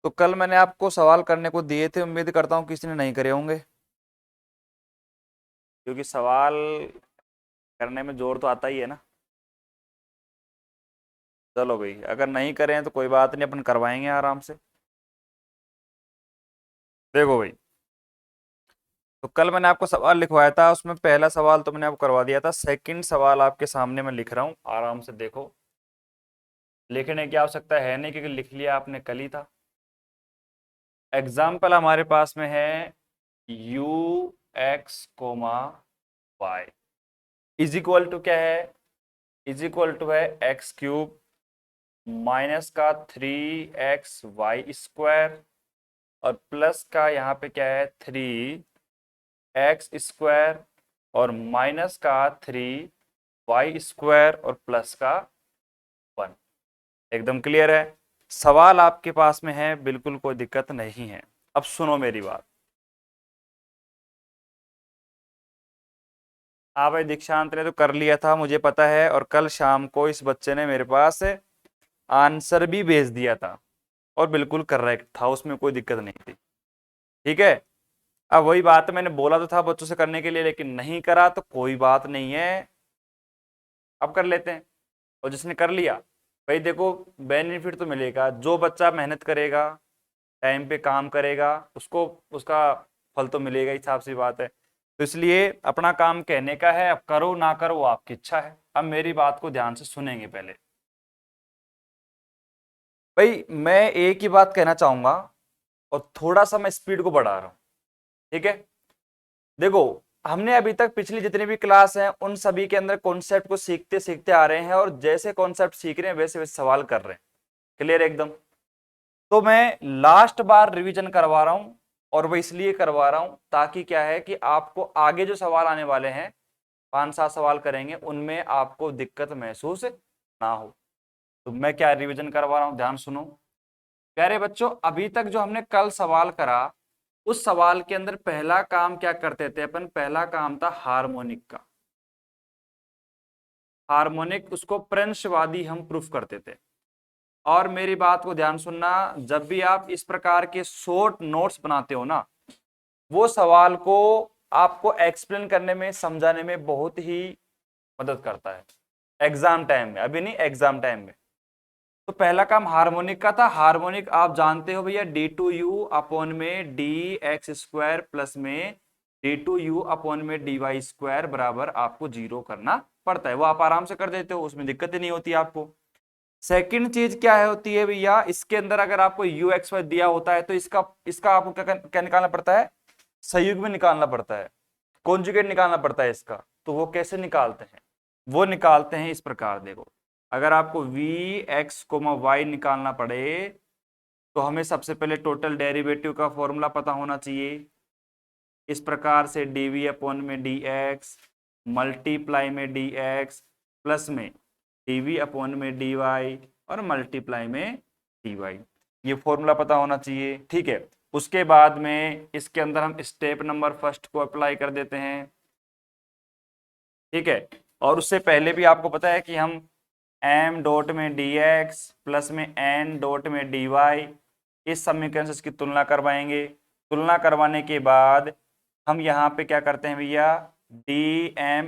तो कल मैंने आपको सवाल करने को दिए थे, उम्मीद करता हूँ किसी ने नहीं करे होंगे, क्योंकि सवाल करने में जोर तो आता ही है ना। चलो भाई, अगर नहीं करें तो कोई बात नहीं, अपन करवाएंगे आराम से। देखो भाई, तो कल मैंने आपको सवाल लिखवाया था, उसमें पहला सवाल तो मैंने आपको करवा दिया था। सेकंड सवाल आपके सामने मैं लिख रहा हूँ, आराम से देखो। लिखने की आवश्यकता है नहीं, क्योंकि लिख लिया आपने कल ही था। एग्जाम्पल हमारे पास में है you x comma y is equal to क्या है, इज इक्वल टू है एक्स क्यूब माइनस का 3xy² और प्लस का यहाँ पे क्या है 3x² और माइनस का 3y² और प्लस का 1। एकदम क्लियर है। सवाल आपके पास में है, बिल्कुल कोई दिक्कत नहीं है। अब सुनो मेरी बात। हाँ भाई, दीक्षांत ने तो कर लिया था, मुझे पता है, और कल शाम को इस बच्चे ने मेरे पास आंसर भी भेज दिया था और बिल्कुल करेक्ट था, उसमें कोई दिक्कत नहीं थी। ठीक है। अब वही बात मैंने बोला तो था बच्चों से करने के लिए, लेकिन नहीं करा तो कोई बात नहीं है, अब कर लेते हैं। और जिसने कर लिया, भाई देखो, बेनिफिट तो मिलेगा। जो बच्चा मेहनत करेगा, टाइम पे काम करेगा, उसको उसका फल तो मिलेगा ही, साफ सी बात है। तो इसलिए अपना काम कहने का है, अब करो ना करो वो आपकी इच्छा है। अब मेरी बात को ध्यान से सुनेंगे पहले। भाई मैं एक ही बात कहना चाहूंगा, और थोड़ा सा मैं स्पीड को बढ़ा रहा हूं। ठीक है। देखो, हमने अभी तक पिछली जितनी भी क्लास हैं उन सभी के अंदर कॉन्सेप्ट को सीखते सीखते आ रहे हैं, और जैसे कॉन्सेप्ट सीख रहे हैं वैसे वैसे सवाल कर रहे हैं। क्लियर एकदम। तो मैं लास्ट बार रिवीजन करवा रहा हूं, और वो इसलिए करवा रहा हूं ताकि क्या है कि आपको आगे जो सवाल आने वाले हैं, 5-7 सवाल करेंगे, उनमें आपको दिक्कत महसूस ना हो। तो मैं क्या रिवीजन करवा रहा हूं, ध्यान सुनो प्यारे बच्चों। अभी तक जो हमने कल सवाल करा, उस सवाल के अंदर पहला काम क्या करते थे अपन, पहला काम था हार्मोनिक का। हार्मोनिक, उसको प्रंशवादी हम प्रूफ करते थे। और मेरी बात को ध्यान सुनना, जब भी आप इस प्रकार के शॉर्ट नोट्स बनाते हो ना, वो सवाल को आपको एक्सप्लेन करने में, समझाने में बहुत ही मदद करता है एग्जाम टाइम में, अभी नहीं, एग्जाम टाइम में। तो पहला काम हार्मोनिक का था। हार्मोनिक आप जानते हो भैया, d2u/dx² प्लस में d2u/dy² बराबर आपको 0 करना पड़ता है। वो आप आराम से कर देते हो, उसमें दिक्कत ही नहीं होती आपको। सेकंड चीज क्या है होती है भैया, इसके अंदर अगर आपको u/y दिया होता है तो इसका इसका आपको क्या क्या निकालना पड़ता है, संयुग्म में निकालना पड़ता है, कॉन्जुगेट निकालना पड़ता है इसका। तो वो कैसे निकालते हैं, वो निकालते हैं इस प्रकार। देखो, अगर आपको v(x, y) निकालना पड़े तो हमें सबसे पहले टोटल डेरिवेटिव का फॉर्मूला पता होना चाहिए। इस प्रकार से dv/dx मल्टीप्लाई में dx प्लस में dv/dy और मल्टीप्लाई में dy, ये फॉर्मूला पता होना चाहिए। ठीक है। उसके बाद में इसके अंदर हम स्टेप नंबर फर्स्ट को अप्लाई कर देते हैं। ठीक है। और उससे पहले भी आपको पता है कि हम m डॉट में dx प्लस में n डॉट में dy, इस समीकरण से इसकी तुलना करवाएंगे। तुलना करवाने के बाद हम यहाँ पे क्या करते हैं भैया, dm/dy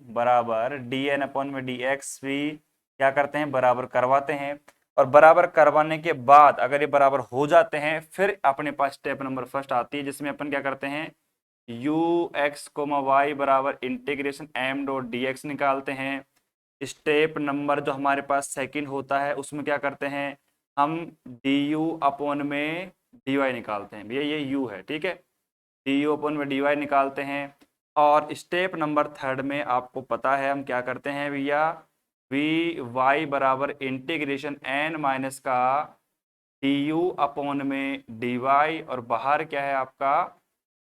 बराबर dn/dx भी क्या करते हैं, बराबर करवाते हैं। और बराबर करवाने के बाद अगर ये बराबर हो जाते हैं, फिर अपने पास स्टेप नंबर फर्स्ट आती है, जिसमें अपन क्या करते हैं, u(x, y) बराबर इंटीग्रेशन m डॉट dx निकालते हैं। स्टेप नंबर जो हमारे पास सेकंड होता है, उसमें क्या करते हैं, हम du/dy निकालते हैं। भैया ये u है, ठीक है, du/dy निकालते हैं। और स्टेप नंबर थर्ड में आपको पता है हम क्या करते हैं भैया, vy बराबर इंटीग्रेशन n माइनस का du/dy और बाहर क्या है आपका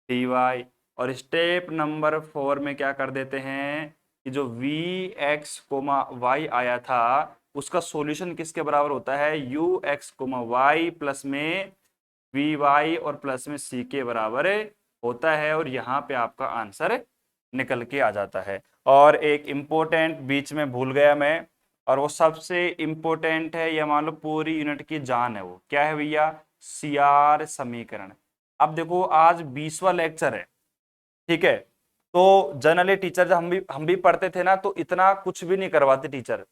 dy। और स्टेप नंबर 4 में क्या कर देते हैं कि जो v(x, y) आया था, उसका सॉल्यूशन किसके बराबर होता है, u(x, y) प्लस में vy और प्लस में c के बराबर होता है। और यहाँ पे आपका आंसर निकल के आ जाता है। और एक इम्पोर्टेंट बीच में भूल गया मैं, और वो सबसे इम्पोर्टेंट है, या मान लो पूरी यूनिट की जान है। वो क्या है भैया? सीआर समीकरण। अब देखो आज 20वां लेक्चर है, ठीक है। तो जनरली टीचर जब हम भी पढ़ते थे ना, तो इतना कुछ भी नहीं करवाते टीचर।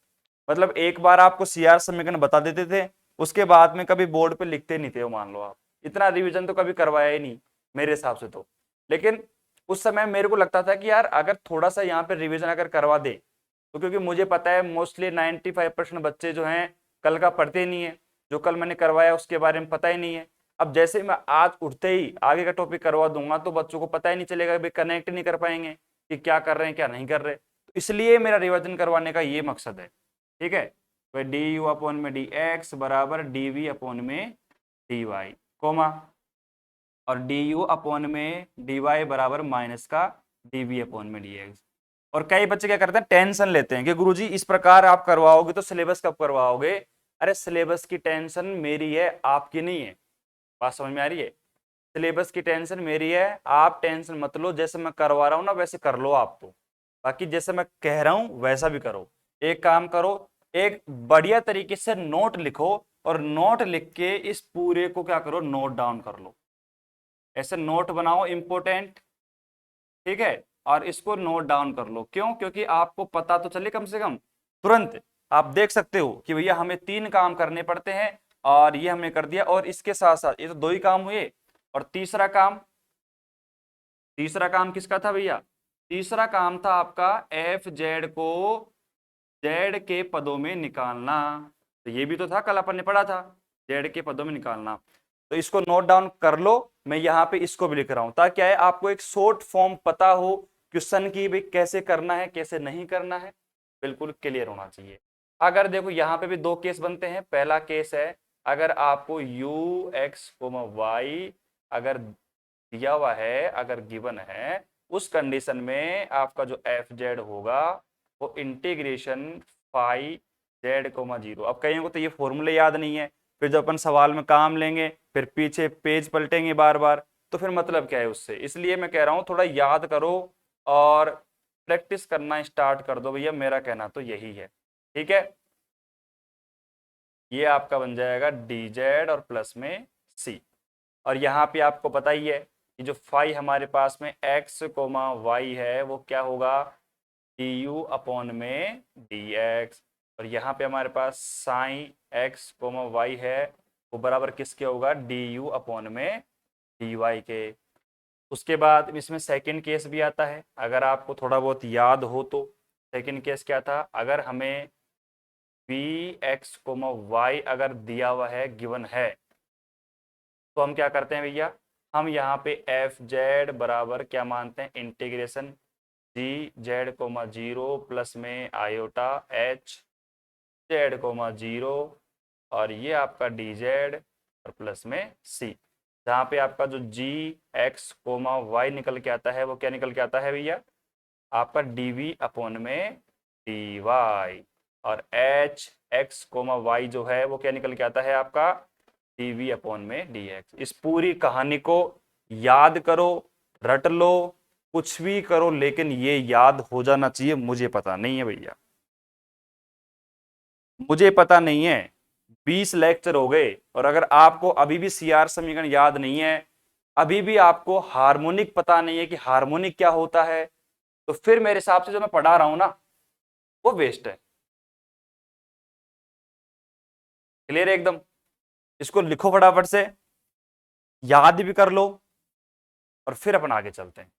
मतलब एक बार आपको सीआर समीकरण बता देते थे, उसके बाद में कभी बोर्ड पे लिखते नहीं थे वो, मान लो आप। इतना रिवीजन तो कभी करवाया ही नहीं मेरे हिसाब से तो। लेकिन उस समय मेरे को लगता था कि यार अगर थोड़ा सा यहाँ पे रिवीजन अगर करवा दे, तो क्योंकि मुझे पता है मोस्टली 95% बच्चे जो हैं कल का पढ़ते नहीं है, जो कल मैंने करवाया उसके बारे में पता ही नहीं है। अब जैसे मैं आज उठते ही आगे का टॉपिक करवा दूंगा, तो बच्चों को पता ही नहीं चलेगा, भाई कनेक्ट नहीं कर पाएंगे कि क्या कर रहे हैं क्या नहीं कर रहे। तो इसलिए मेरा रिवीजन करवाने का ये मकसद है, ठीक है। तो डी यू अपॉन में डी एक्स बराबर डी वी अपॉन में डी वाई, कोमा, और डी यू अपॉन में डी वाई बराबर माइनस का डी वी अपॉन में डी एक्स। और कई बच्चे क्या करते हैं, टेंशन लेते हैं कि गुरुजी इस प्रकार आप करवाओगे तो सिलेबस कब करवाओगे। अरे सिलेबस की टेंशन मेरी है, आपकी नहीं है। बात समझ में आ रही है? सिलेबस की टेंशन मेरी है, आप टेंशन मत लो। जैसे मैं करवा रहा हूँ ना वैसे कर लो आप तो, बाकी जैसे मैं कह रहा हूँ वैसा भी करो। एक काम करो, एक बढ़िया तरीके से नोट लिखो, और नोट लिख के इस पूरे को क्या करो, नोट डाउन कर लो। ऐसे नोट बनाओ इंपोर्टेंट, ठीक है, और इसको नोट डाउन कर लो। क्यों? क्योंकि आपको पता तो चले कम से कम, तुरंत आप देख सकते हो कि भैया हमें 3 काम करने पड़ते हैं, और ये हमने कर दिया। और इसके साथ साथ ये तो 2 ही काम हुए, और तीसरा काम किसका था भैया? तीसरा काम था आपका एफ जेड को जेड के पदों में निकालना। तो ये भी तो था, कल अपन ने पढ़ा था, जेड के पदों में निकालना। तो इसको नोट डाउन कर लो, मैं यहाँ पे इसको भी लिख रहा हूं, ताकि क्या है आपको एक शॉर्ट फॉर्म पता हो क्वेश्चन की भी, कैसे करना है कैसे नहीं करना है, बिल्कुल क्लियर होना चाहिए। अगर देखो यहाँ पे भी 2 केस बनते हैं। पहला केस है अगर आपको यू एक्स वाई अगर दिया हुआ है, अगर गिवन है, उस कंडीशन में आपका जो एफ जेड होगा वो integration phi Z comma zero. अब कईयों को तो ये फॉर्मूले याद नहीं है, फिर जब अपन सवाल में काम लेंगे फिर पीछे पेज पलटेंगे बार बार, तो फिर मतलब क्या है उससे। इसलिए मैं कह रहा हूँ थोड़ा याद करो और प्रैक्टिस करना स्टार्ट कर दो भैया, मेरा कहना तो यही है, ठीक है। ये आपका बन जाएगा डी जेड और प्लस में सी। और यहाँ पे आपको पता ही है कि जो फाई हमारे पास में एक्स कोमा वाई है वो क्या होगा, डी यू अपॉन में डी एक्स। और यहाँ पे हमारे पास साइन एक्स कोमा वाई है, वो बराबर किसके होगा, डी यू अपॉन में डी वाई के। उसके बाद इसमें सेकंड केस भी आता है, अगर आपको थोड़ा बहुत याद हो तो। सेकंड केस क्या था, अगर हमें वी एक्स कोमा वाई अगर दिया हुआ है, गिवन है, तो हम क्या करते हैं भैया, हम यहाँ पे एफ जेड बराबर क्या मानते हैं, इंटीग्रेशन जी जेड कोमा जीरो प्लस में iota H Z comma zero, और ये आपका डी जेड और प्लस में सी। जहाँ पे आपका जो जी एक्स कोमा वाई निकल के आता है वो क्या निकल के आता है भैया, आपका डी वी अपॉन में डी वाई। और एच एक्स कोमा वाई जो है वो क्या निकल के आता है आपका, डी वी अपॉन में डी एक्स। इस पूरी कहानी को याद करो, रट लो, कुछ भी करो, लेकिन ये याद हो जाना चाहिए। मुझे पता नहीं है भैया, मुझे पता नहीं है। 20 लेक्चर हो गए, और अगर आपको अभी भी सीआर समीकरण याद नहीं है, अभी भी आपको हार्मोनिक पता नहीं है कि हार्मोनिक क्या होता है, तो फिर मेरे हिसाब से जो मैं पढ़ा रहा हूं ना वो वेस्ट है। क्लियर है एकदम? इसको लिखो फटाफट से, याद भी कर लो, और फिर अपन आगे चलते हैं।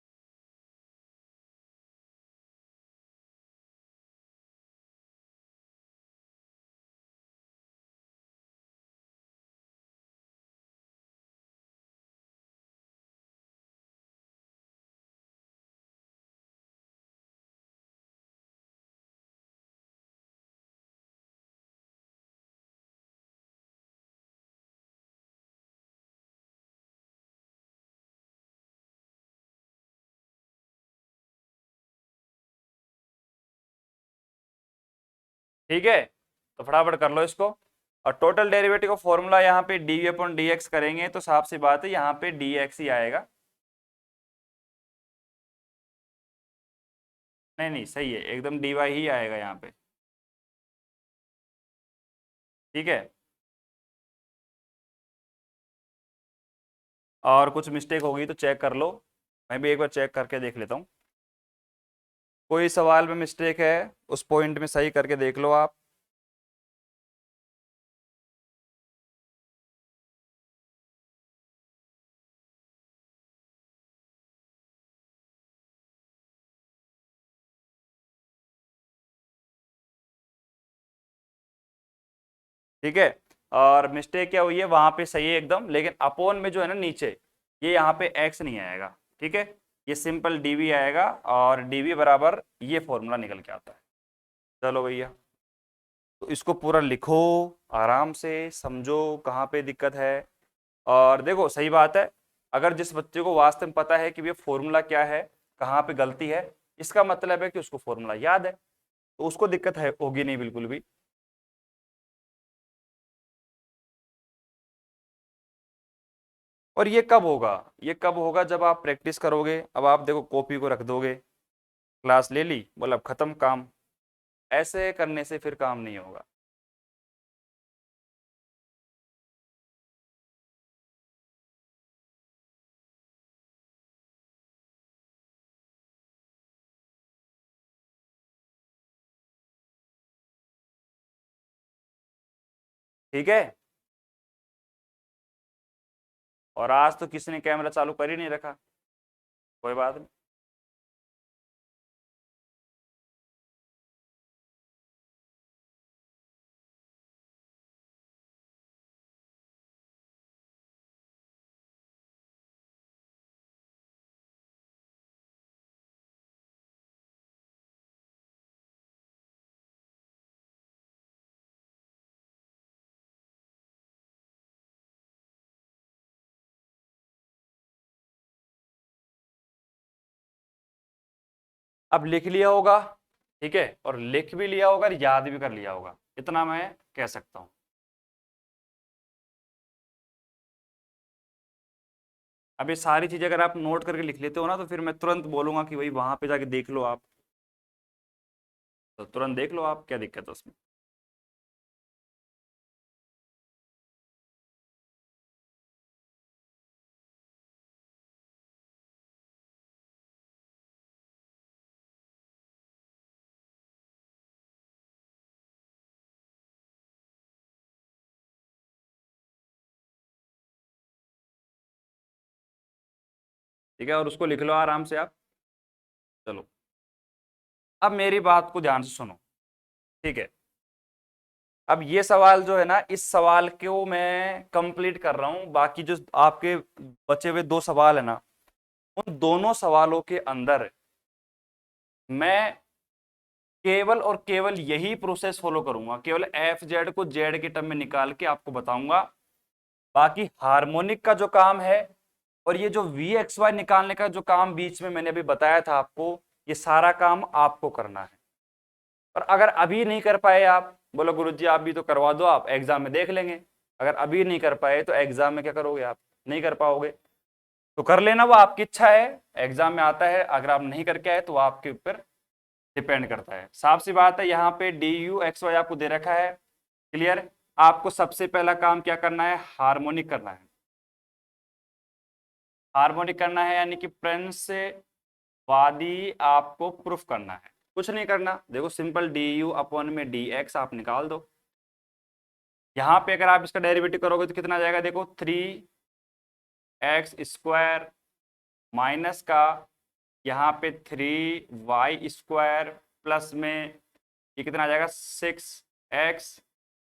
ठीक है, तो फटाफट कर लो इसको। और टोटल डेरिवेटिव का फॉर्मूला यहाँ पे d v upon D x करेंगे तो साफ सी बात है यहाँ पे डी एक्स ही आएगा। नहीं नहीं, सही है एकदम, डी वाई ही आएगा यहाँ पे। ठीक है। और कुछ मिस्टेक होगी तो चेक कर लो, मैं भी एक बार चेक करके देख लेता हूँ। कोई सवाल में मिस्टेक है उस पॉइंट में सही करके देख लो आप। ठीक है। और मिस्टेक क्या हुई है वहां पे सही है एकदम, लेकिन अपोन में जो है ना नीचे, ये यहाँ पे एक्स नहीं आएगा। ठीक है, ये सिंपल डीवी आएगा, और डीवी बराबर ये फॉर्मूला निकल के आता है। चलो भैया, तो इसको पूरा लिखो, आराम से समझो कहाँ पे दिक्कत है। और देखो सही बात है, अगर जिस बच्चे को वास्तव में पता है कि ये फॉर्मूला क्या है, कहाँ पे गलती है, इसका मतलब है कि उसको फॉर्मूला याद है, तो उसको दिक्कत है होगी नहीं बिल्कुल भी। और ये कब होगा, ये कब होगा, जब आप प्रैक्टिस करोगे। अब आप देखो कॉपी को रख दोगे, क्लास ले ली, बोला अब खत्म काम, ऐसे करने से फिर काम नहीं होगा। ठीक है। और आज तो किसी ने कैमरा चालू कर ही नहीं रखा, कोई बात नहीं। अब लिख लिया होगा, ठीक है, और लिख भी लिया होगा और याद भी कर लिया होगा, इतना मैं कह सकता हूं। अब ये सारी चीजें अगर आप नोट करके लिख लेते हो ना, तो फिर मैं तुरंत बोलूंगा कि भाई वहां पे जाके देख लो आप, तो तुरंत देख लो आप, क्या दिक्कत है उसमें। ठीक है, और उसको लिख लो आराम से आप। चलो, अब मेरी बात को ध्यान से सुनो। ठीक है, अब ये सवाल जो है ना, इस सवाल को मैं कंप्लीट कर रहा हूं, बाकी जो आपके बचे हुए दो सवाल है ना, उन दोनों सवालों के अंदर मैं केवल और केवल यही प्रोसेस फॉलो करूंगा, केवल एफ जेड को जेड के टर्म में निकाल के आपको बताऊंगा। बाकी हार्मोनिक का जो काम है, और ये जो वी एक्स वाई निकालने का जो काम बीच में मैंने अभी बताया था आपको, ये सारा काम आपको करना है। और अगर अभी नहीं कर पाए, आप बोलो गुरुजी आप भी तो करवा दो, आप एग्जाम में देख लेंगे। अगर अभी नहीं कर पाए तो एग्जाम में क्या करोगे, आप नहीं कर पाओगे, तो कर लेना, वो आपकी इच्छा है, एग्जाम में आता है। अगर आप नहीं करके आए तो वो आपके ऊपर डिपेंड करता है। साफ सी बात है, यहाँ पे डी यू एक्स वाई आपको दे रखा है, क्लियर। आपको सबसे पहला काम क्या करना है, हार्मोनिक करना है। हार्मोनिक करना है यानी कि प्रिंस से वादी आपको प्रूफ करना है, कुछ नहीं करना। देखो सिंपल डी यू अपॉन में डी एक्स आप निकाल दो। यहाँ पे अगर आप इसका डेरिवेटिव करोगे तो कितना आ जाएगा, देखो 3x² माइनस का यहाँ पे 3y² प्लस में ये कितना आ जाएगा 6x,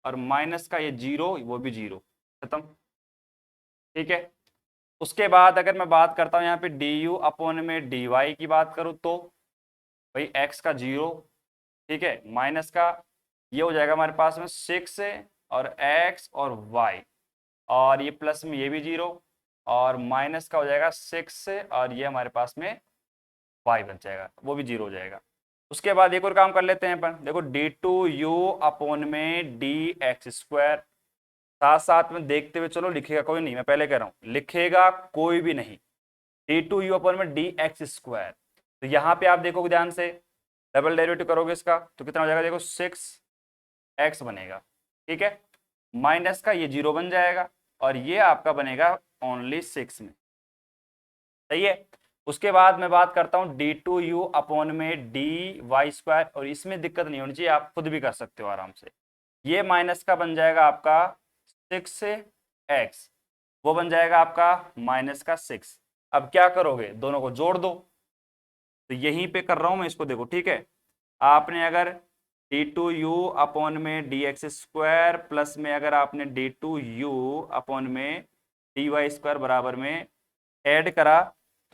और माइनस का ये 0, वो भी 0, खत्म। ठीक है, उसके बाद अगर मैं बात करता हूँ यहाँ पे डी यू अपॉन में डी वाई की बात करूँ, तो भाई x का 0, ठीक है, माइनस का ये हो जाएगा हमारे पास में 6 और x और y, और ये प्लस में ये भी 0, और माइनस का हो जाएगा 6 और ये हमारे पास में y बन जाएगा, वो भी 0 हो जाएगा। उसके बाद एक और काम कर लेते हैं अपन, देखो d2u अपॉन में dx², साथ साथ में देखते हुए चलो, लिखेगा कोई नहीं, मैं पहले कह रहा हूँ, लिखेगा कोई भी नहीं, d2u अपॉन में dx²। तो यहाँ पे आप देखोगे ध्यान से, डबल डेरिवेटिव करोगे इसका तो कितना हो जाएगा, देखो 6x बनेगा। ठीक है, माइनस का ये 0 बन जाएगा और ये आपका बनेगा ओनली 6 में। सही है। उसके बाद मैं बात करता हूँ d2u अपॉन में डी वाई स्क्वायर, और इसमें दिक्कत नहीं होनी चाहिए, आप खुद भी कर सकते हो आराम से। ये माइनस का बन जाएगा आपका 6x, वो बन जाएगा आपका माइनस का 6। अब क्या करोगे, दोनों को जोड़ दो। तो यहीं पे कर रहा हूं मैं इसको, देखो ठीक है। आपने अगर d2u अपॉन में dx स्क्वायर प्लस में अगर आपने d2u अपॉन में dy स्क्वायर बराबर में ऐड करा,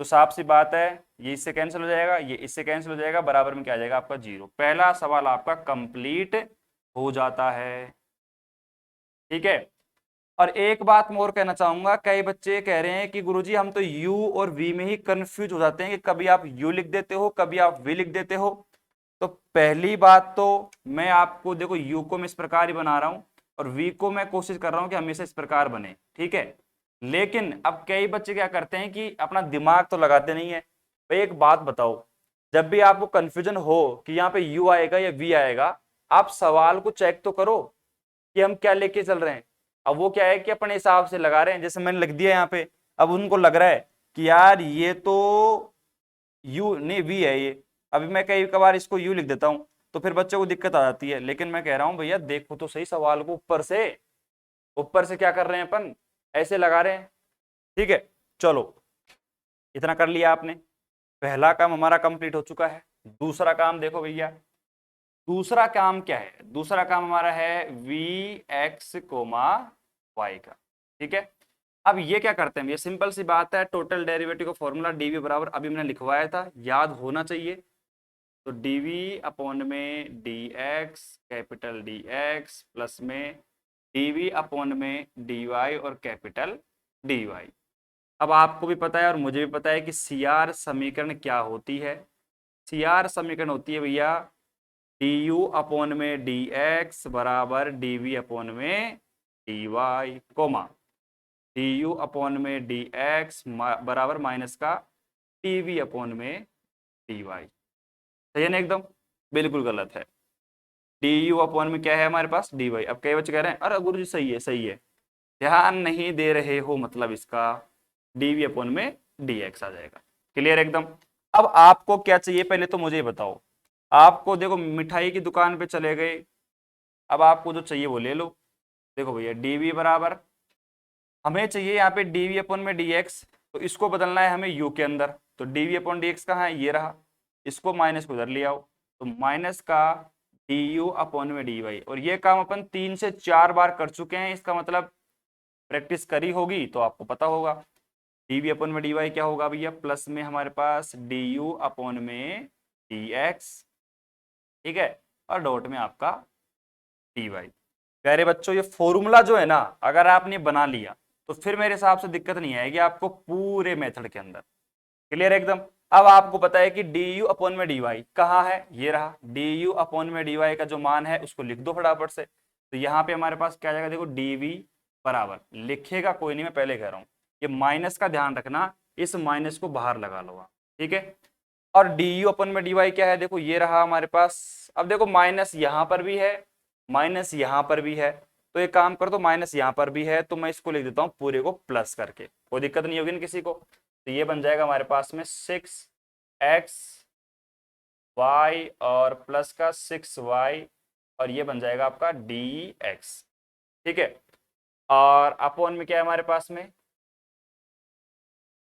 तो साफ सी बात है ये इससे कैंसिल हो जाएगा, ये इससे कैंसिल हो जाएगा, बराबर में क्या आ जाएगा आपका 0। पहला सवाल आपका कंप्लीट हो जाता है। ठीक है। और एक बात मैं और कहना चाहूंगा, कई बच्चे कह रहे हैं कि गुरुजी हम तो u और v में ही कंफ्यूज हो जाते हैं कि कभी आप u लिख देते हो कभी आप v लिख देते हो। तो पहली बात तो मैं आपको देखो u को मैं इस प्रकार ही बना रहा हूं और v को मैं कोशिश कर रहा हूं कि हमेशा इस प्रकार बने। ठीक है। लेकिन अब कई बच्चे क्या करते हैं कि अपना दिमाग तो लगाते नहीं है। भाई एक बात बताओ, जब भी आपको कंफ्यूजन हो कि यहाँ पे u आएगा या v आएगा, आप सवाल को चेक तो करो कि हम क्या लेके चल रहे हैं। अब वो क्या है कि अपने हिसाब से लगा रहे हैं, जैसे मैंने लिख दिया यहाँ पे, अब उनको लग रहा है कि यार ये तो यू नहीं वी है ये, अभी मैं कई कबार इसको यू लिख देता हूँ तो फिर बच्चों को दिक्कत आ जाती है। लेकिन मैं कह रहा हूँ भैया देखो तो सही सवाल को, ऊपर से क्या कर रहे हैं अपन, ऐसे लगा रहे हैं। ठीक है। चलो इतना कर लिया आपने, पहला काम हमारा कंप्लीट हो चुका है। दूसरा काम देखो भैया, दूसरा काम क्या है, दूसरा काम हमारा है वी एक्स कोमा वाई का। ठीक है। अब ये क्या करते हैं, ये सिंपल सी बात है, टोटल डेरिवेटिव का फॉर्मूला डीवी बराबर अभी मैंने लिखवाया था, याद होना चाहिए। तो डीवी अपॉन में D x capital D x plus में डीवी अपॉन में डी वाई और कैपिटल डी वाई। अब आपको भी पता है और मुझे भी पता है कि सी आर समीकरण क्या होती है। सी आर समीकरण होती है भैया डी यू अपॉन में डी एक्स बराबर डी वी अपॉन में D y comma d you upon में डी एक्स बराबर माइनस का डी वी अपॉन में डी वाई। सही है ना एकदम, बिल्कुल गलत है। डी यू अपॉन में क्या है हमारे पास डी वाई। अब कई बच्चे कह रहे हैं अरे गुरु जी सही है सही है, ध्यान नहीं दे रहे हो, मतलब इसका डी वी अपॉन में डी एक्स आ जाएगा। क्लियर एकदम। अब आपको क्या चाहिए पहले तो मुझे बताओ। आपको देखो मिठाई की दुकान पे चले गए, अब आपको जो चाहिए वो ले लो। देखो भैया डी वी बराबर हमें चाहिए यहाँ पे डी वी अपॉन में डी एक्स, तो इसको बदलना है हमें यू के अंदर। तो d v upon D x कहाँ है, ये रहा, इसको माइनस को उधर ले आओ। तो माइनस का डी यू अपॉन में डी वाई, और ये काम अपन 3 से 4 बार कर चुके हैं, इसका मतलब प्रैक्टिस करी होगी तो आपको पता होगा। डी वी अपॉन में डी वाई क्या होगा भैया, प्लस में हमारे पास डी यू अपॉन में डी एक्स, ठीक है, और डॉट में आपका डी वाई। प्यारे बच्चों ये फॉर्मूला जो है ना, अगर आपने बना लिया तो फिर मेरे हिसाब से दिक्कत नहीं आएगी आपको पूरे मेथड के अंदर। क्लियर एकदम। अब आपको पता है कि डी यू अपॉन में डी वाई कहाँ है, ये रहा, डी यू अपॉन में डी वाई का जो मान है उसको लिख दो फटाफट से। तो यहाँ पे हमारे पास क्या जाएगा, देखो डी वी बराबर, लिखेगा कोई नहीं मैं पहले कह रहा हूँ, ये माइनस का ध्यान रखना, इस माइनस को बाहर लगा लो आप। ठीक है। और डी यू अपन में डी वाई क्या है, देखो ये रहा हमारे पास। अब देखो माइनस यहाँ पर भी है, माइनस यहाँ पर भी है, तो एक काम कर दो, माइनस यहाँ पर भी है तो मैं इसको लिख देता हूँ पूरे को प्लस करके, कोई दिक्कत नहीं होगी ना किसी को। तो ये बन जाएगा हमारे पास में 6x y और प्लस का 6y, और ये बन जाएगा आपका dx। ठीक है। और अपॉन में क्या है हमारे पास में,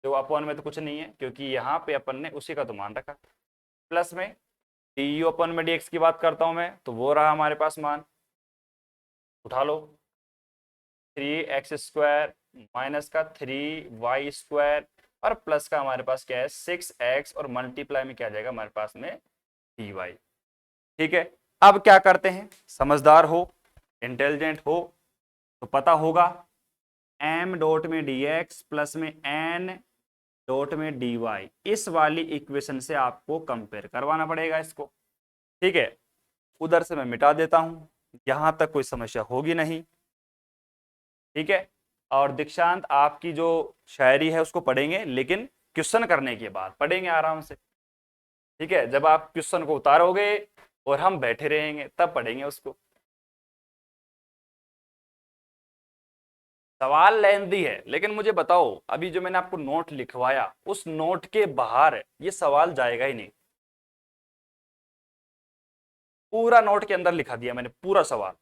तो अपॉन में तो कुछ नहीं है क्योंकि यहाँ पे अपन ने उसी का तो मान रखा। प्लस में डी यू अपन में डी एक्स की बात करता हूँ मैं, तो वो रहा हमारे पास मान, उठा लो 3x स्क्वायर माइनस का 3y स्क्वायर और प्लस का हमारे पास क्या है 6x, और मल्टीप्लाई में क्या जाएगा हमारे पास में dy। ठीक है। अब क्या करते हैं, समझदार हो इंटेलिजेंट हो तो पता होगा m डॉट में dx प्लस में n डॉट में dy, इस वाली इक्वेशन से आपको कंपेयर करवाना पड़ेगा इसको। ठीक है। उधर से मैं मिटा देता हूं, यहां तक कोई समस्या होगी नहीं। ठीक है। और दीक्षांत आपकी जो शायरी है उसको पढ़ेंगे, लेकिन क्वेश्चन करने के बाद पढ़ेंगे आराम से। ठीक है। जब आप क्वेश्चन को उतारोगे और हम बैठे रहेंगे तब पढ़ेंगे उसको। सवाल लेंदी है, लेकिन मुझे बताओ अभी जो मैंने आपको नोट लिखवाया उस नोट के बाहर ये सवाल जाएगा ही नहीं। पूरा नोट के अंदर लिखा दिया मैंने पूरा सवाल,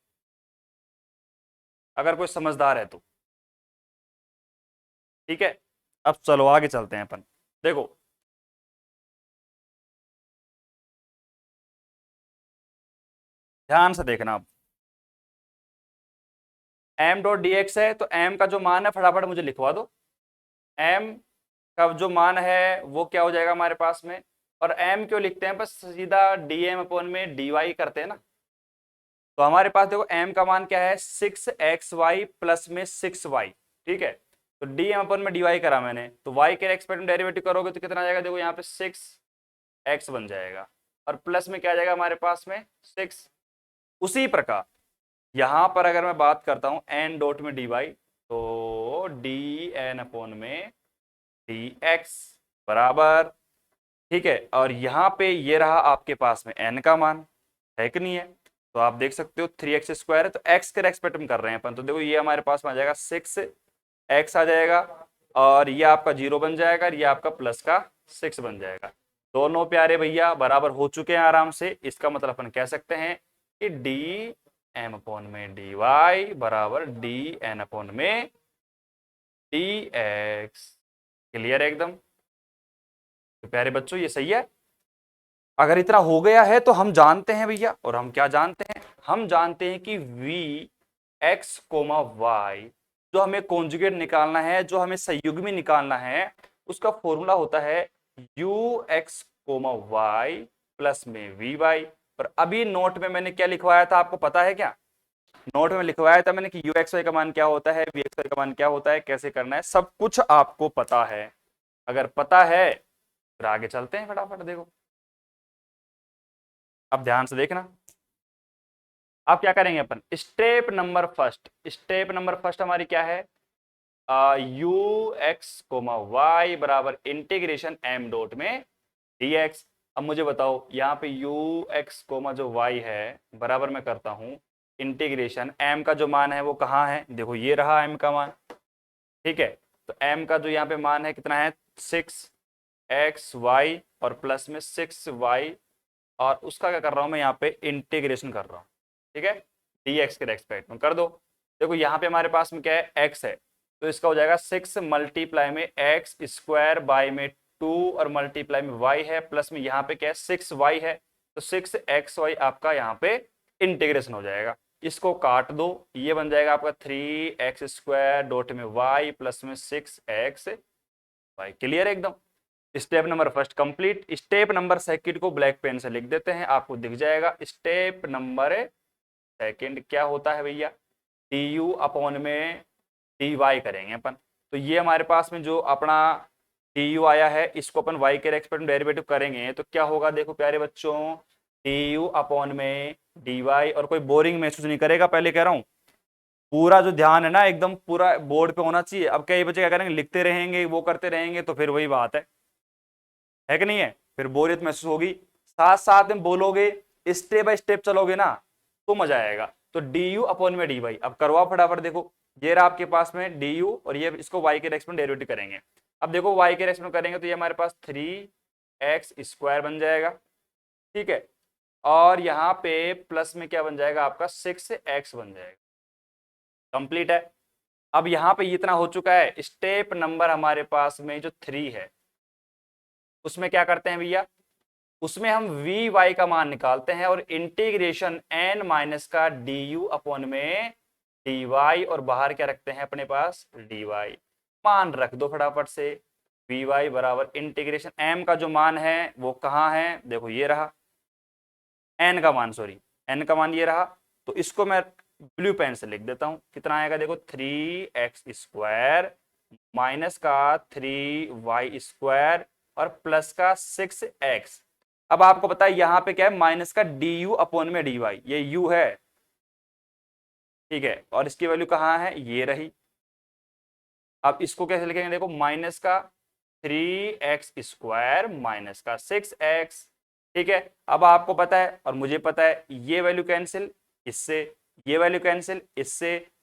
अगर कोई समझदार है तो। ठीक है, अब चलो आगे चलते हैं अपन। देखो ध्यान से देखना अब, एम डॉट डी एक्स है तो एम का जो मान है फटाफट मुझे लिखवा दो। एम का जो मान है वो क्या हो जाएगा हमारे पास में, और एम क्यों लिखते हैं, बस सीधा डी एम अपॉन में डी वाई करते हैं ना। तो हमारे पास देखो एम का मान क्या है, 6xy प्लस में 6y। ठीक है, तो डी एम अपॉन में डी वाई करा मैंने, तो y के रेस्पेक्ट में डेरिवेटिव करोगे तो कितना आ जाएगा, देखो यहाँ पे 6x बन जाएगा, और प्लस में क्या आ जाएगा हमारे पास में 6। उसी प्रकार यहां पर अगर मैं बात करता हूं एन डॉट में डी वाई, तो डी एन अपॉन में डी एक्स बराबर, ठीक है, और यहाँ पे ये रहा आपके पास में n का मान, है कि नहीं है। तो आप देख सकते हो 3x² है, तो x के रेस्पेक्ट में कर रहे हैं अपन, तो देखो ये हमारे पास में आ जाएगा 6x आ जाएगा, और ये आपका 0 बन जाएगा, और ये आपका प्लस का 6 बन जाएगा। दोनों प्यारे भैया बराबर हो चुके हैं आराम से। इसका मतलब अपन कह सकते हैं कि डी एम अपॉन में डी वाई बराबर डी एन अपॉन में डी एक्स। क्लियर है एकदम। तो प्यारे बच्चों ये सही है। अगर इतना हो गया है तो हम जानते हैं भैया, और हम क्या जानते हैं, हम जानते हैं कि वी एक्स कोमा वाई जो हमें कॉन्जुगेट निकालना है, जो हमें संयुग्मी निकालना है, उसका फॉर्मूला होता है you x comma y plus में वी वाई। और अभी नोट में मैंने क्या लिखवाया था आपको पता है क्या, नोट में लिखवाया था मैंने कि यू एक्स वाई का मान क्या होता है, वी एक्स वाई का मान क्या होता है, कैसे करना है, सब कुछ आपको पता है। अगर पता है फिर आगे चलते हैं फटाफट। देखो अब ध्यान से देखना, अब क्या करेंगे अपन, step number first. Step number first हमारी क्या है, यू एक्स कोमा वाई बराबर इंटीग्रेशन एम डॉट में डी एक्स। अब मुझे बताओ यहाँ पे यू एक्स कोमा जो वाई है बराबर मैं करता हूँ इंटीग्रेशन एम का जो मान है वो कहाँ है, देखो ये रहा एम का मान। ठीक है, तो एम का जो यहाँ पे मान है कितना है, 6xy और प्लस में 6y, और उसका क्या कर रहा हूं मैं यहाँ पे इंटीग्रेशन कर रहा हूँ। ठीक है, dx के रेस्पेक्ट में कर दो। देखो यहाँ पे हमारे पास में क्या है, x है, तो इसका हो जाएगा 6 मल्टीप्लाई में एक्स स्क्वायर बाय में 2 और मल्टीप्लाई में y है, प्लस में यहाँ पे क्या है 6y है, तो 6xy आपका यहाँ पे इंटीग्रेशन हो जाएगा। इसको काट दो, ये बन जाएगा आपका 3x² डॉट में y प्लस में 6xy। क्लियर है एकदम। Step number first complete. Step number second को ब्लैक पेन से लिख देते हैं, आपको दिख जाएगा। स्टेप नंबर सेकंड क्या होता है भैया, डी यू अपॉन में डी वाई करेंगे अपन। तो ये हमारे पास में जो अपना डी यू आया है इसको अपन वाई के रेस्पेक्ट में डेरिवेटिव करेंगे तो क्या होगा, देखो प्यारे बच्चों, डी यू अपॉन में डी वाई। और कोई बोरिंग महसूस नहीं करेगा, पहले कह रहा हूँ, पूरा जो ध्यान है ना एकदम पूरा बोर्ड पे होना चाहिए। अब कई बच्चे क्या करेंगे, लिखते रहेंगे वो करते रहेंगे, तो फिर वही बात है कि नहीं है, फिर बोरियत महसूस होगी। साथ साथ में बोलोगे, स्टेप बाय स्टेप चलोगे ना तो मजा आएगा। तो डी यू अपॉन में डी वाई, अब करवा फटाफट। देखो ये रहा आपके पास में डी यू, और ये इसको वाई के रेस्पेक्ट में डेरिवेटिव करेंगे। अब देखो वाई के रेस्पेक्ट में करेंगे तो ये हमारे पास 3x² बन जाएगा। ठीक है, और यहाँ पे प्लस में क्या बन जाएगा आपका 6x बन जाएगा। कंप्लीट है। अब यहाँ पे इतना हो चुका है। स्टेप नंबर हमारे पास में जो 3 है उसमें क्या करते हैं भैया, उसमें हम वी वाई का मान निकालते हैं और इंटीग्रेशन एन माइनस का डी यू अपॉन में डी वाई, और बाहर क्या रखते हैं अपने पास डी वाई। मान रख दो फटाफट से, वी वाई बराबर इंटीग्रेशन एम का जो मान है वो कहाँ है, देखो ये रहा एन का मान, सॉरी एन का मान ये रहा। तो इसको मैं ब्लू पेन से लिख देता हूं, कितना आएगा देखो 3x² माइनस का 3y² और प्लस का 6x। अब आपको पता है यहाँ पे क्या है, माइनस का डी यू अपॉन में डी वाई, ये यू है। ठीक है, और इसकी वैल्यू कहाँ है, ये रही। अब इसको कैसे लिखेंगे, देखो माइनस का 3x² माइनस का 6x। ठीक है, अब आपको पता है और मुझे पता है, ये वैल्यू कैंसिल इससे, ये वैल्यू कैंसिल इससे,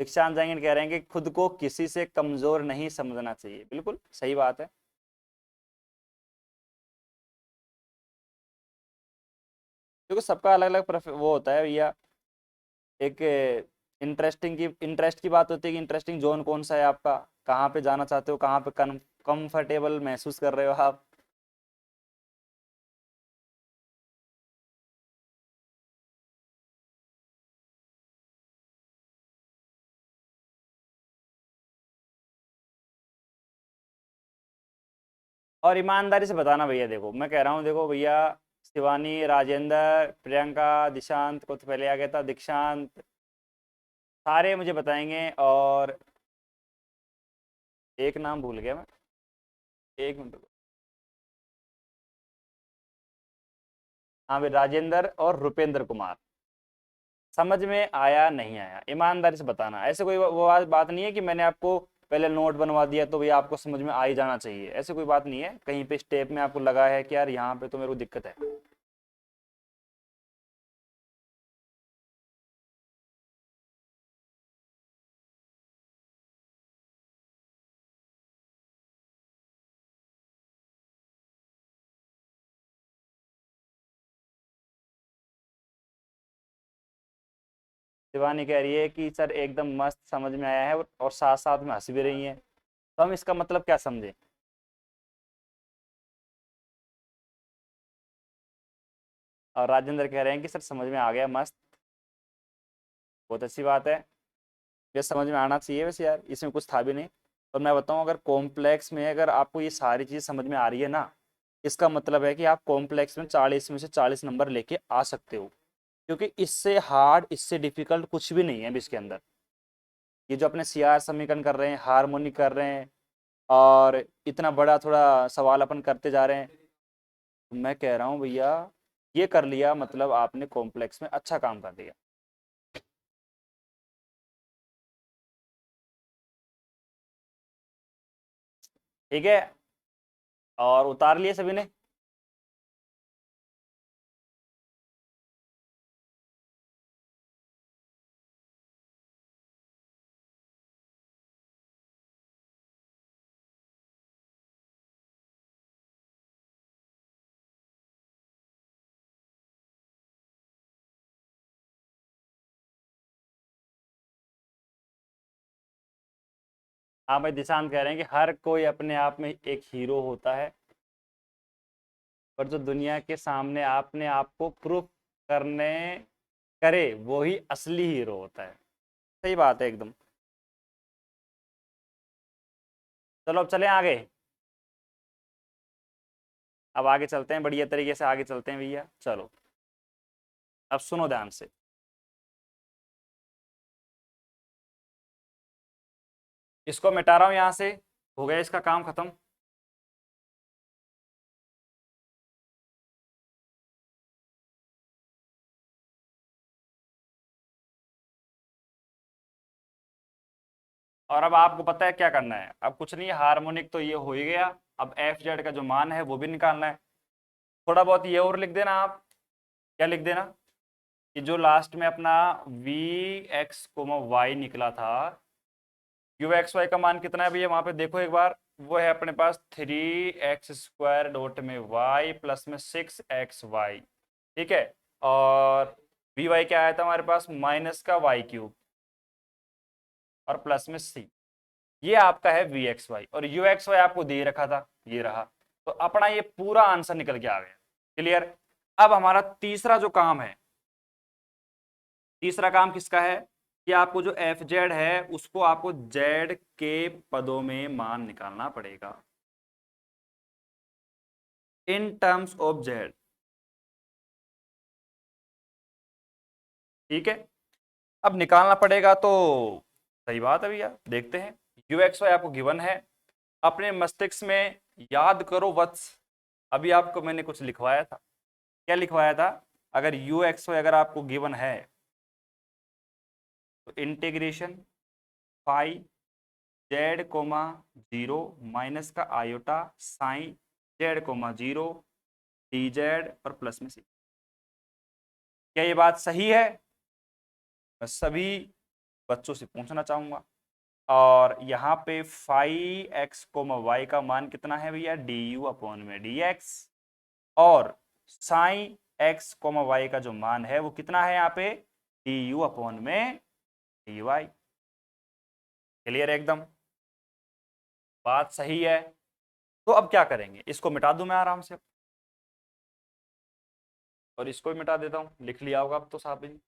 दीक्षांत जैन कह रहे हैं कि खुद को किसी से कमजोर नहीं समझना चाहिए, बिल्कुल सही बात है। देखो सबका अलग अलग वो होता है भैया, एक इंटरेस्ट की बात होती है कि इंटरेस्टिंग जोन कौन सा है आपका, कहाँ पे जाना चाहते हो, कहाँ पे कंफर्टेबल महसूस कर रहे हो आप। और ईमानदारी से बताना भैया, देखो मैं कह रहा हूँ, देखो भैया शिवानी, राजेंद्र, प्रियंका, दिशांत को तो पहले आ गया था, दीक्षांत, सारे मुझे बताएंगे। और एक नाम भूल गया मैं, एक मिनट रुको। हाँ भाई, राजेंद्र और रुपेंद्र कुमार। समझ में आया नहीं आया, ईमानदारी से बताना। ऐसे कोई वो बात नहीं है कि मैंने आपको पहले नोट बनवा दिया तो भैया आपको समझ में आ ही जाना चाहिए, ऐसे कोई बात नहीं है। कहीं पे स्टेप में आपको लगा है कि यार यहाँ पे तो मेरे को दिक्कत है। शिवानी कह रही है कि सर एकदम मस्त समझ में आया है, और साथ साथ में हंस भी रही है, तो हम इसका मतलब क्या समझे। और राजेंद्र कह रहे हैं कि सर समझ में आ गया, मस्त, बहुत अच्छी बात है। ये समझ में आना चाहिए वैसे यार, इसमें कुछ था भी नहीं। और मैं बताऊं, अगर कॉम्प्लेक्स में अगर आपको ये सारी चीज़ समझ में आ रही है ना, इसका मतलब है कि आप कॉम्प्लेक्स में 40 में से 40 नंबर लेके आ सकते हो। क्योंकि इससे हार्ड, इससे डिफिकल्ट कुछ भी नहीं है अभी इसके अंदर। ये जो अपने सी आर समीकरण कर रहे हैं, हार्मोनिक कर रहे हैं, और इतना बड़ा थोड़ा सवाल अपन करते जा रहे हैं, तो मैं कह रहा हूँ भैया, ये कर लिया मतलब आपने कॉम्प्लेक्स में अच्छा काम कर दिया। ठीक है, और उतार लिए सभी ने। हाँ भाई, दिशांत कह रहे हैं कि हर कोई अपने आप में एक हीरो होता है, पर जो दुनिया के सामने आपने आपको प्रूफ करने करे, वो ही असली हीरो होता है। सही बात है एकदम। चलो अब चलें आगे। अब आगे चलते हैं, बढ़िया तरीके से आगे चलते हैं भैया, चलो। अब सुनो ध्यान से। इसको मिटा रहा हूं यहां से, हो गया इसका काम खत्म। और अब आपको पता है क्या करना है, अब कुछ नहीं है, हार्मोनिक तो ये हो ही गया। अब एफ जेड का जो मान है वो भी निकालना है। थोड़ा बहुत ये और लिख देना आप। क्या लिख देना, कि जो लास्ट में अपना वी एक्स कोमा वाई निकला था, यू एक्स वाई का मान कितना है भैया, वहां पे देखो एक बार। वो है अपने पास 3x² डॉट में y प्लस में 6xy। ठीक है। और वी वाई क्या आया था हमारे पास, माइनस का y³ और प्लस में c। ये आपका है वी एक्स वाई, और यू एक्स वाई आपको दे रखा था, ये रहा। तो अपना ये पूरा आंसर निकल के आ गया। क्लियर। अब हमारा तीसरा जो काम है, तीसरा काम किसका है, कि आपको जो एफ जेड है उसको आपको जेड के पदों में मान निकालना पड़ेगा, इन टर्म्स ऑफ जेड। ठीक है। अब निकालना पड़ेगा तो सही बात है भैया, देखते हैं। यू एक्स वाई आपको गिवन है, अपने मस्तिष्क में याद करो वत्स। अभी आपको मैंने कुछ लिखवाया था, क्या लिखवाया था, अगर यू एक्स वाई अगर आपको गिवन है, तो integration phi Z comma 0 minus का iota sine Z comma 0 D Z और प्लस में सी। क्या ये बात सही है? सभी बच्चों से पूछना चाहूंगा। और यहाँ पे फाइव एक्स कोमा वाई का मान कितना है भैया, डी यू अपॉन में डी एक्स। और साइन एक्स कोमा वाई का जो मान है वो कितना है यहाँ पे, डी यू अपॉन में डी वाई। क्लियर है एकदम, बात सही है। तो अब क्या करेंगे, इसको मिटा दूं मैं आराम से, और इसको भी मिटा देता हूं, लिख लिया होगा अब तो साहब जी।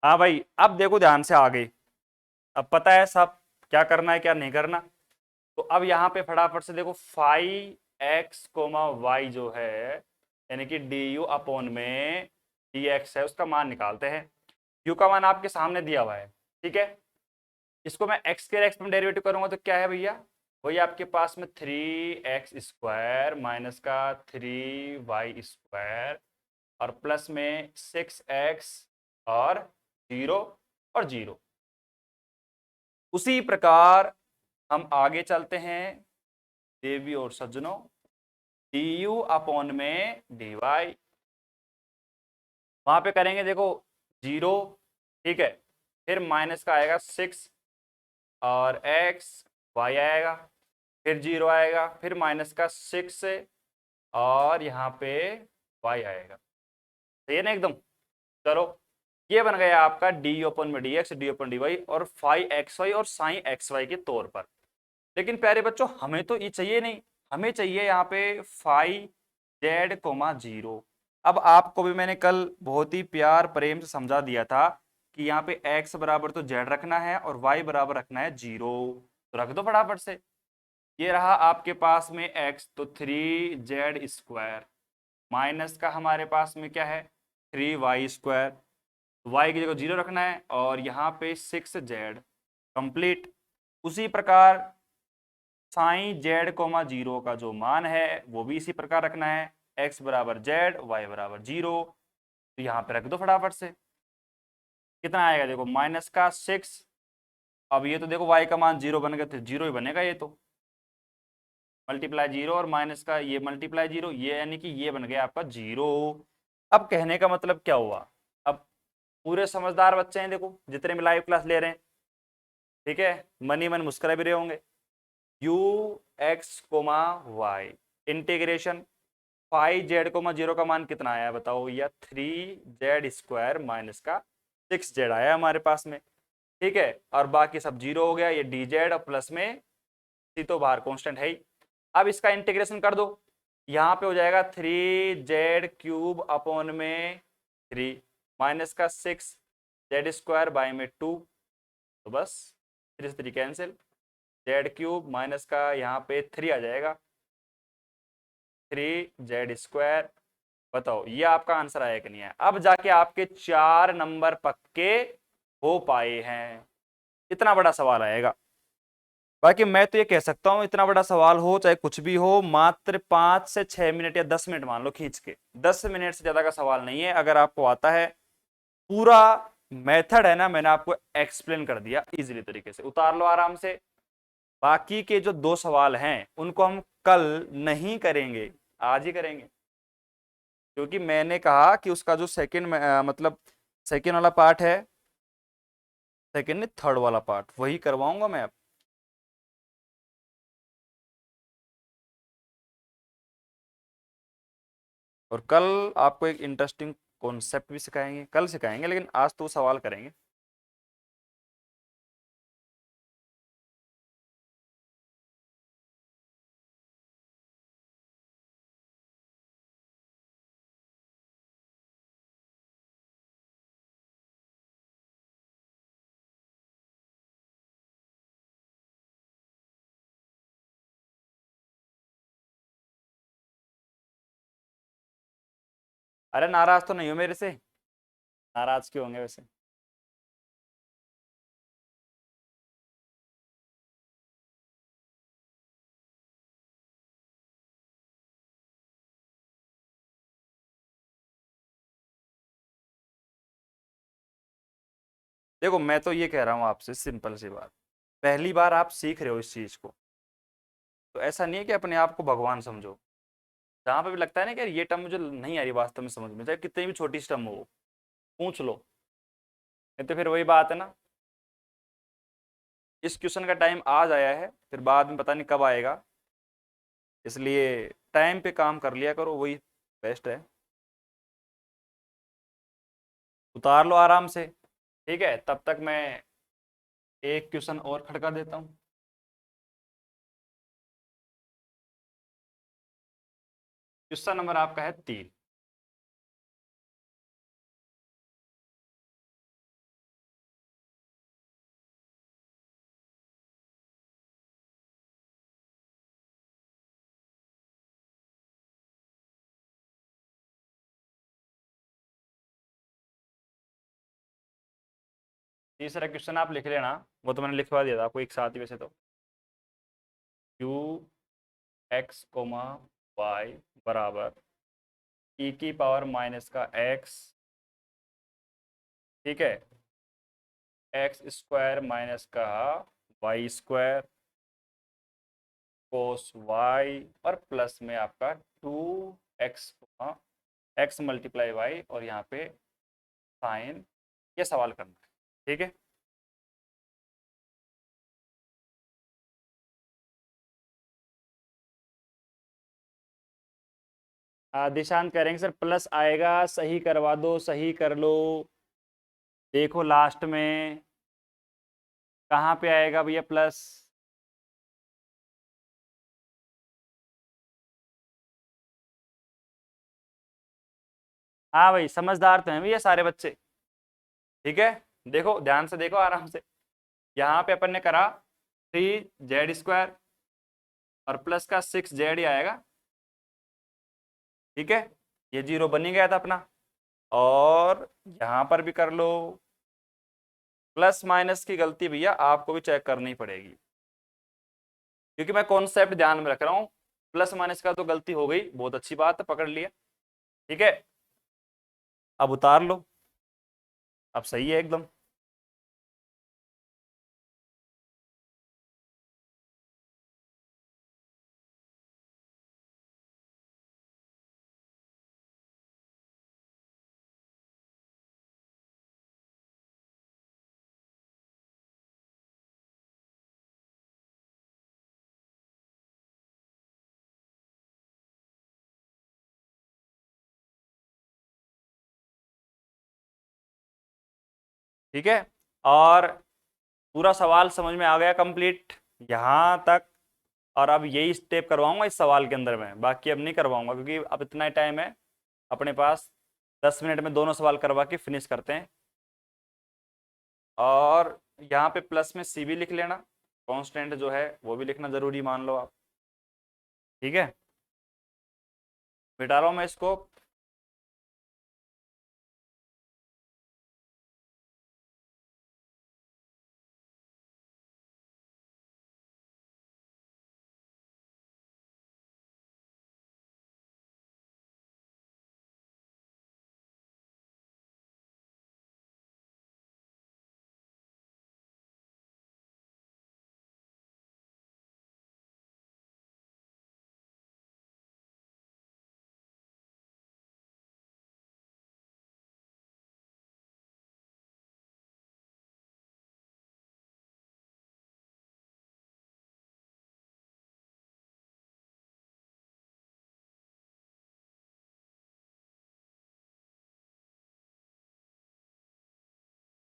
हाँ भाई, अब देखो ध्यान से आगे, अब पता है सब क्या करना है क्या नहीं करना। तो अब यहाँ पे फटाफट से देखो, फाइव एक्स कोमा वाई जो है, यानी कि डी यू अपॉन में डी एक्स है, उसका मान निकालते हैं। यू का मान आपके सामने दिया हुआ है, ठीक है। इसको मैं एक्स के एक्स में डेरिवेटिव करूंगा तो क्या है भैया, वही आपके पास में थ्री एक्स स्क्वायर माइनस का थ्री वाई स्क्वायर, और प्लस में सिक्स एक्स और जीरो और जीरो। उसी प्रकार हम आगे चलते हैं देवी और सज्जनों, डी यू अपॉन में डी वाई, वहां पे करेंगे देखो जीरो, ठीक है, फिर माइनस का आएगा सिक्स और एक्स, वाई आएगा, फिर जीरो आएगा, फिर माइनस का सिक्स और यहाँ पे वाई आएगा। सही है ना एकदम। चलो, ये बन गया आपका डी ओपन में D x, d upon d y, और फाइव एक्स वाई और साइन एक्स वाई के तौर पर। लेकिन प्यारे बच्चों, हमें तो ये चाहिए नहीं, हमें चाहिए यहाँ पे फाइव जेड कोमा जीरो। अब आपको भी मैंने कल बहुत ही प्यार प्रेम से समझा दिया था कि यहाँ पे x बराबर तो z रखना है और y बराबर रखना है जीरो। तो रख दो फटाफट से, ये रहा आपके पास में x, तो थ्री जेड स्क्वायर माइनस का हमारे पास में क्या है, थ्री वाई स्क्वायर, वाई की जगह जीरो रखना है, और यहाँ पे सिक्स जेड कंप्लीट। उसी प्रकार साइन जेड कोमा जीरो का जो मान है वो भी इसी प्रकार रखना है, x बराबर जेड, वाई बराबर जीरो। तो यहाँ पे रख दो फटाफट से, कितना आएगा देखो, माइनस का सिक्स, अब ये तो देखो y का मान जीरो बन गया तो जीरो ही बनेगा, ये तो मल्टीप्लाई जीरो और माइनस का ये मल्टीप्लाई जीरो, ये यानी कि ये बन गया आपका जीरो। अब कहने का मतलब क्या हुआ, अब पूरे समझदार बच्चे हैं देखो जितने भी लाइव क्लास ले रहे हैं, ठीक है, मनी मन मुस्कुरा भी रहे होंगे। U x comma y integration phi z comma zero का मान कितना आया बताओ, या थ्री जेड स्क्वायर माइनस का सिक्स जेड आया हमारे पास में, ठीक है, और बाकी सब जीरो हो गया, ये डी जेड और प्लस में सी तो बाहर कांस्टेंट है ही। अब इसका इंटीग्रेशन कर दो, यहाँ पे हो जाएगा थ्री जेड क्यूब अपॉन में थ्री माइनस का सिक्स जेड स्क्वायर बाई में टू, तो बस थ्री से three cancel, Z cube minus का यहाँ पे थ्री आ जाएगा, थ्री जेड स्क्वायर। बताओ ये आपका आंसर आया कि नहीं है, अब जाके आपके चार नंबर पक्के हो पाए हैं, इतना बड़ा सवाल आएगा। बाकी मैं तो ये कह सकता हूं, इतना बड़ा सवाल हो चाहे कुछ भी हो, मात्र 5 से 6 मिनट या 10 मिनट मान लो खींच के, 10 मिनट से ज्यादा का सवाल नहीं है। अगर आपको आता है, पूरा मेथड है ना, मैंने आपको एक्सप्लेन कर दिया इजीली तरीके से, उतार लो आराम से। बाकी के जो दो सवाल हैं उनको हम कल नहीं करेंगे, आज ही करेंगे, क्योंकि मैंने कहा कि उसका जो सेकंड मतलब सेकंड वाला पार्ट है, सेकंड नहीं थर्ड वाला पार्ट, वही करवाऊंगा मैं अब। और कल आपको एक इंटरेस्टिंग कॉन्सेप्ट भी सिखाएंगे, कल सिखाएंगे, लेकिन आज तो सवाल करेंगे। अरे नाराज तो नहीं हो मेरे से? नाराज क्यों होंगे वैसे? देखो मैं तो ये कह रहा हूँ आपसे, सिंपल सी बात, पहली बार आप सीख रहे हो इस चीज को, तो ऐसा नहीं है कि अपने आप को भगवान समझो। जहाँ पे भी लगता है ना कि यार ये टर्म मुझे नहीं आ रही वास्तव में समझ में, चाहे कितनी भी छोटी सी टर्म हो, पूछ लो। नहीं तो फिर वही बात है ना, इस क्वेश्चन का टाइम आज आया है, फिर बाद में पता नहीं कब आएगा, इसलिए टाइम पे काम कर लिया करो, वही बेस्ट है। उतार लो आराम से। ठीक है, तब तक मैं एक क्वेश्चन और खड़का देता हूँ। क्वेश्चन नंबर आपका है 3। तीसरा क्वेश्चन आप लिख लेना, वो तो मैंने लिखवा दिया था आपको एक साथ ही वैसे तो। क्यू एक्स कोमा वाई बराबर ई की पावर माइनस का एक्स, ठीक है, एक्स स्क्वायर माइनस का वाई स्क्वायर कोस वाई, और प्लस में आपका 2x एक्स मल्टीप्लाई वाई, और यहाँ पे साइन, ये सवाल करना है। ठीक है, दिशांत करेंगे सर, प्लस आएगा, सही करवा दो, सही कर लो। देखो लास्ट में कहाँ पे आएगा भैया प्लस? हाँ भाई, समझदार तो हैं भैया सारे बच्चे। ठीक है, देखो ध्यान से देखो आराम से। यहाँ पे अपन ने करा 3z स्क्वायर और प्लस का 6z ही आएगा। ठीक है, ये जीरो बन ही गया था अपना। और यहाँ पर भी कर लो, प्लस माइनस की गलती भैया आपको भी चेक करनी पड़ेगी, क्योंकि मैं कॉन्सेप्ट ध्यान में रख रहा हूँ। प्लस माइनस का तो गलती हो गई, बहुत अच्छी बात है, पकड़ लिया। ठीक है, अब उतार लो, अब सही है एकदम। ठीक है, और पूरा सवाल समझ में आ गया कंप्लीट यहाँ तक। और अब यही स्टेप करवाऊंगा इस सवाल के अंदर में, बाकी अब नहीं करवाऊंगा, क्योंकि अब इतना टाइम है अपने पास। 10 मिनट में दोनों सवाल करवा के फिनिश करते हैं। और यहाँ पे प्लस में सी भी लिख लेना, कांस्टेंट जो है वो भी लिखना जरूरी मान लो आप। ठीक है, मिटा रहा हूँ मैं इसको।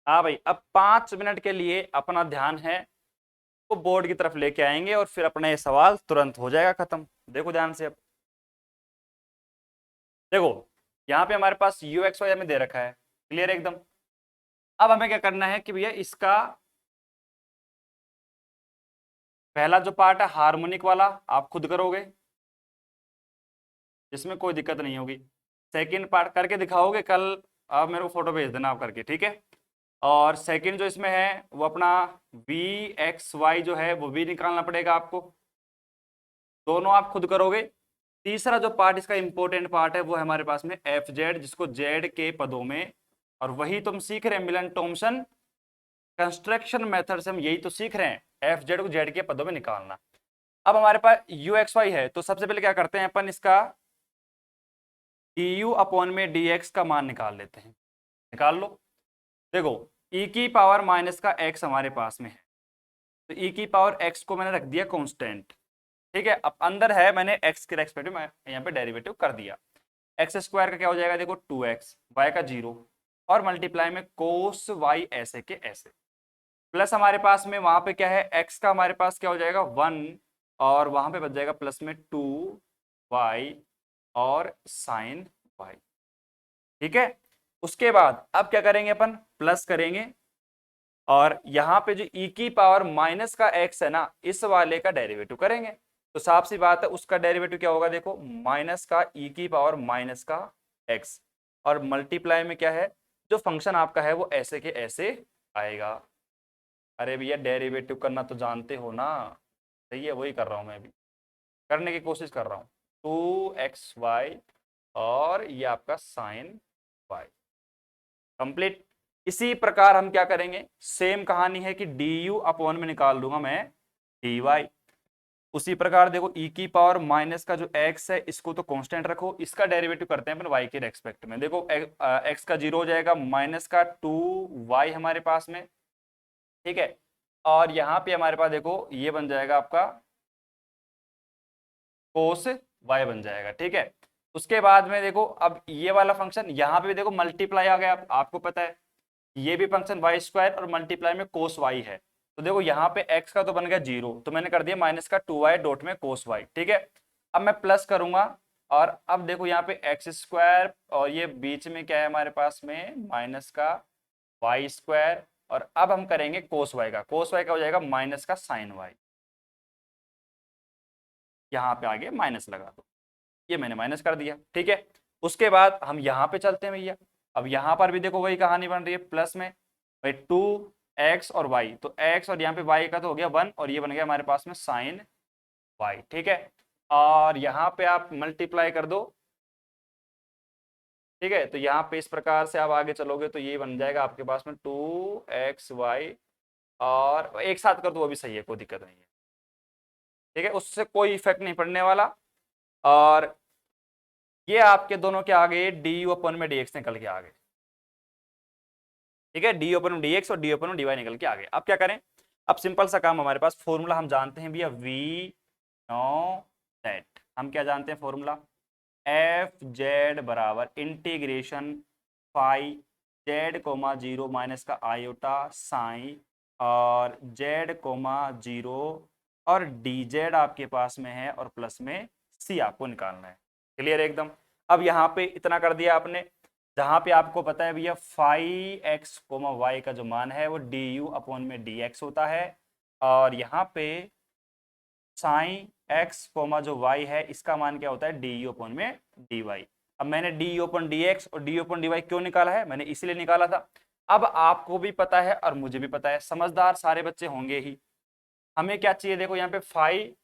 हाँ भाई, अब 5 मिनट के लिए अपना ध्यान है वो बोर्ड की तरफ लेके आएंगे और फिर अपना ये सवाल तुरंत हो जाएगा खत्म। देखो ध्यान से, अब देखो यहाँ पे हमारे पास यू एक्स वाई हमें दे रखा है, क्लियर है एकदम। अब हमें क्या करना है कि भैया इसका पहला जो पार्ट है हार्मोनिक वाला आप खुद करोगे, इसमें कोई दिक्कत नहीं होगी। सेकंड पार्ट करके दिखाओगे कल, आप मेरे को फोटो भेज देना आप करके, ठीक है। और सेकंड जो इसमें है वो अपना वी एक्स वाई जो है वो भी निकालना पड़ेगा आपको, दोनों आप खुद करोगे। तीसरा जो पार्ट इसका इंपॉर्टेंट पार्ट है वो है हमारे पास में एफ जेड, जिसको जेड के पदों में, और वही तुम सीख रहे हैं मिलन थॉम्सन कंस्ट्रक्शन मेथड से हम यही तो सीख रहे हैं, एफ जेड को जेड के पदों में निकालना। अब हमारे पास यू एक्स वाई है, तो सबसे पहले क्या करते हैं अपन, इसका डी यू अपॉन में डी एक्स का मान निकाल लेते हैं। निकाल लो। देखो e की पावर माइनस का x हमारे पास में है, तो e की पावर x को मैंने रख दिया कांस्टेंट, ठीक है। अब अंदर है मैंने x के रेस्पेक्टिव में यहाँ पे डेरिवेटिव कर दिया। एक्स स्क्वायर का क्या हो जाएगा, देखो 2x, y का 0 और मल्टीप्लाई में कोस y ऐसे के ऐसे, प्लस हमारे पास में वहां पे क्या है x का हमारे पास क्या हो जाएगा 1, और वहां पे बच जाएगा प्लस में 2y और साइन y, ठीक है। उसके बाद अब क्या करेंगे अपन, प्लस करेंगे, और यहाँ पे जो e की पावर माइनस का x है ना, इस वाले का डेरिवेटिव करेंगे। तो साफ सी बात है उसका डेरिवेटिव क्या होगा, देखो माइनस का e की पावर माइनस का x, और मल्टीप्लाई में क्या है, जो फंक्शन आपका है वो ऐसे के ऐसे आएगा। अरे भैया डेरिवेटिव करना तो जानते हो ना, सही है, वही कर रहा हूँ मैं भी, करने की कोशिश कर रहा हूँ। 2xy और ये आपका साइन y, कंप्लीट। इसी प्रकार हम क्या करेंगे, सेम कहानी है कि डी यू अपॉन में निकाल दूंगा मैं डी वाई। उसी प्रकार देखो e की पावर माइनस का जो x है इसको तो कांस्टेंट रखो, इसका डेरिवेटिव करते हैं अपन y के रेस्पेक्ट में। देखो x का 0 हो जाएगा, माइनस का 2y हमारे पास में, ठीक है। और यहाँ पे हमारे पास देखो ये बन जाएगा आपका कोस y बन जाएगा, ठीक है। उसके बाद में देखो अब ये वाला फंक्शन यहाँ पे भी देखो मल्टीप्लाई आ गया, आपको पता है ये भी फंक्शन वाई स्क्वायर और मल्टीप्लाई में कोस वाई है। तो देखो यहाँ पे x का तो बन गया 0, तो मैंने कर दिया माइनस का 2y डॉट में कोस वाई, ठीक है। अब मैं प्लस करूंगा, और अब देखो यहाँ पे एक्स स्क्वायर और ये बीच में क्या है हमारे पास में माइनस का वाई स्क्वायर, और अब हम करेंगे कोस वाई का, कोस वाई का हो जाएगा माइनस का साइन वाई, यहाँ पे आगे माइनस लगा दो, ये मैंने माइनस कर दिया, ठीक है। उसके बाद हम यहाँ पे चलते हैं भैया, अब यहाँ पर भी देखो वही कहानी बन रही है, प्लस में भाई 2x और y, तो x और यहाँ पे y का तो हो गया 1, और ये बन गया हमारे पास में साइन y, ठीक है। और यहाँ पे आप मल्टीप्लाई कर दो, ठीक है। तो यहाँ पे इस प्रकार से आप आगे चलोगे तो ये बन जाएगा आपके पास में 2xy, और एक साथ कर दो वो भी सही है, कोई दिक्कत नहीं है, ठीक है, उससे कोई इफेक्ट नहीं पड़ने वाला। और ये आपके दोनों के आगे डी यू अपन में डी एक्स निकल के आ गए, ठीक है, डी ओपन में डी एक्स और डी ओपन में डी वाई निकल के आ गए। अब क्या करें, अब सिंपल सा काम, हमारे पास फॉर्मूला हम जानते हैं भैया वी नो दैट, हम क्या जानते हैं फॉर्मूला, एफ जेड बराबर integration phi Z comma 0 minus का आयोटा साइन और जेड कोमा 0 और डी जेड आपके पास में है, और प्लस में सी आपको निकालना है, क्लियर एकदम। अब यहाँ पे इतना कर दिया आपने, जहां पे आपको पता है भैया फाइव एक्स कोमा वाई का जो मान है वो डी यू अपॉन में डी एक्स होता है, और यहाँ पे साइन एक्स कोमा जो वाई है इसका मान क्या होता है डी यू अपॉन में डी वाई। अब मैंने D you upon D X और D you upon D Y क्यों निकाला है, मैंने इसीलिए निकाला था। अब आपको भी पता है और मुझे भी पता है, समझदार सारे बच्चे होंगे ही, हमें क्या चाहिए, देखो यहाँ पे फाइव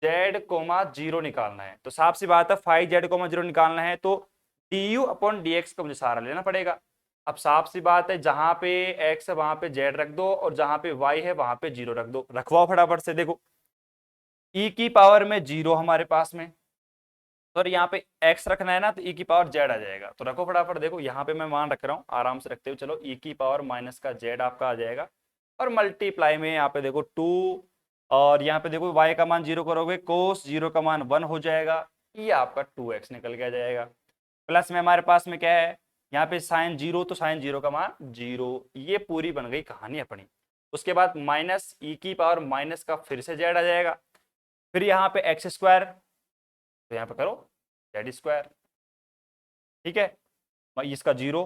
जेड कोमा 0 निकालना है, तो साफ सी बात है फाइव जेड कोमा 0 निकालना है तो D you upon D x का मुझे सहारा लेना पड़ेगा। अब साफ सी बात है जहां पे x है वहां पे z रख दो, और जहां पे y है वहां पे 0 रख दो, रखवाओ फटाफट से। देखो e की पावर में 0 हमारे पास में, और यहाँ पे x रखना है ना, तो e की पावर z आ जाएगा, तो रखो फटाफट। देखो यहाँ पे मैं मान रख रहा हूँ, आराम से रखते हुए चलो, e की पावर माइनस का z आपका आ जाएगा, और मल्टीप्लाई में यहाँ पे देखो 2, और यहाँ पे देखो y का मान 0 करोगे, कोस 0 का मान 1 हो जाएगा, ये आपका 2x निकल के आ जाएगा। प्लस में हमारे पास में क्या है, यहाँ पे साइन 0 तो साइन 0 का मान 0। ये पूरी बन गई कहानी अपनी। उसके बाद माइनस ई की पावर माइनस का फिर से जेड आ जाएगा। फिर यहाँ पे एक्स स्क्वायर, तो यहाँ पे करो जेड स्क्वायर, ठीक है। इसका 0,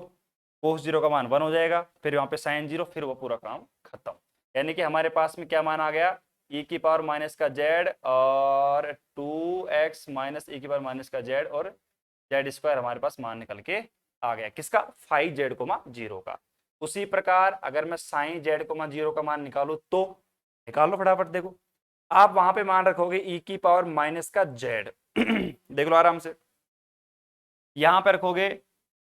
कोस 0 का मान 1 हो जाएगा। फिर यहाँ पे साइन 0, फिर वो पूरा काम खत्म। यानी कि हमारे पास में क्या मान आ गया, ई की पावर माइनस का जेड और 2x माइनस ई की पावर माइनस का जेड और जेड स्क्वायर हमारे पास मान निकल के आ गया। किसका, 5z, 0 का। उसी प्रकार अगर मैं साइन जेड, 0 का मान निकालू तो निकाल लो फटाफट। देखो आप वहां पे मान रखोगे ई की पावर माइनस का जेड देख लो आराम से, यहां पे रखोगे।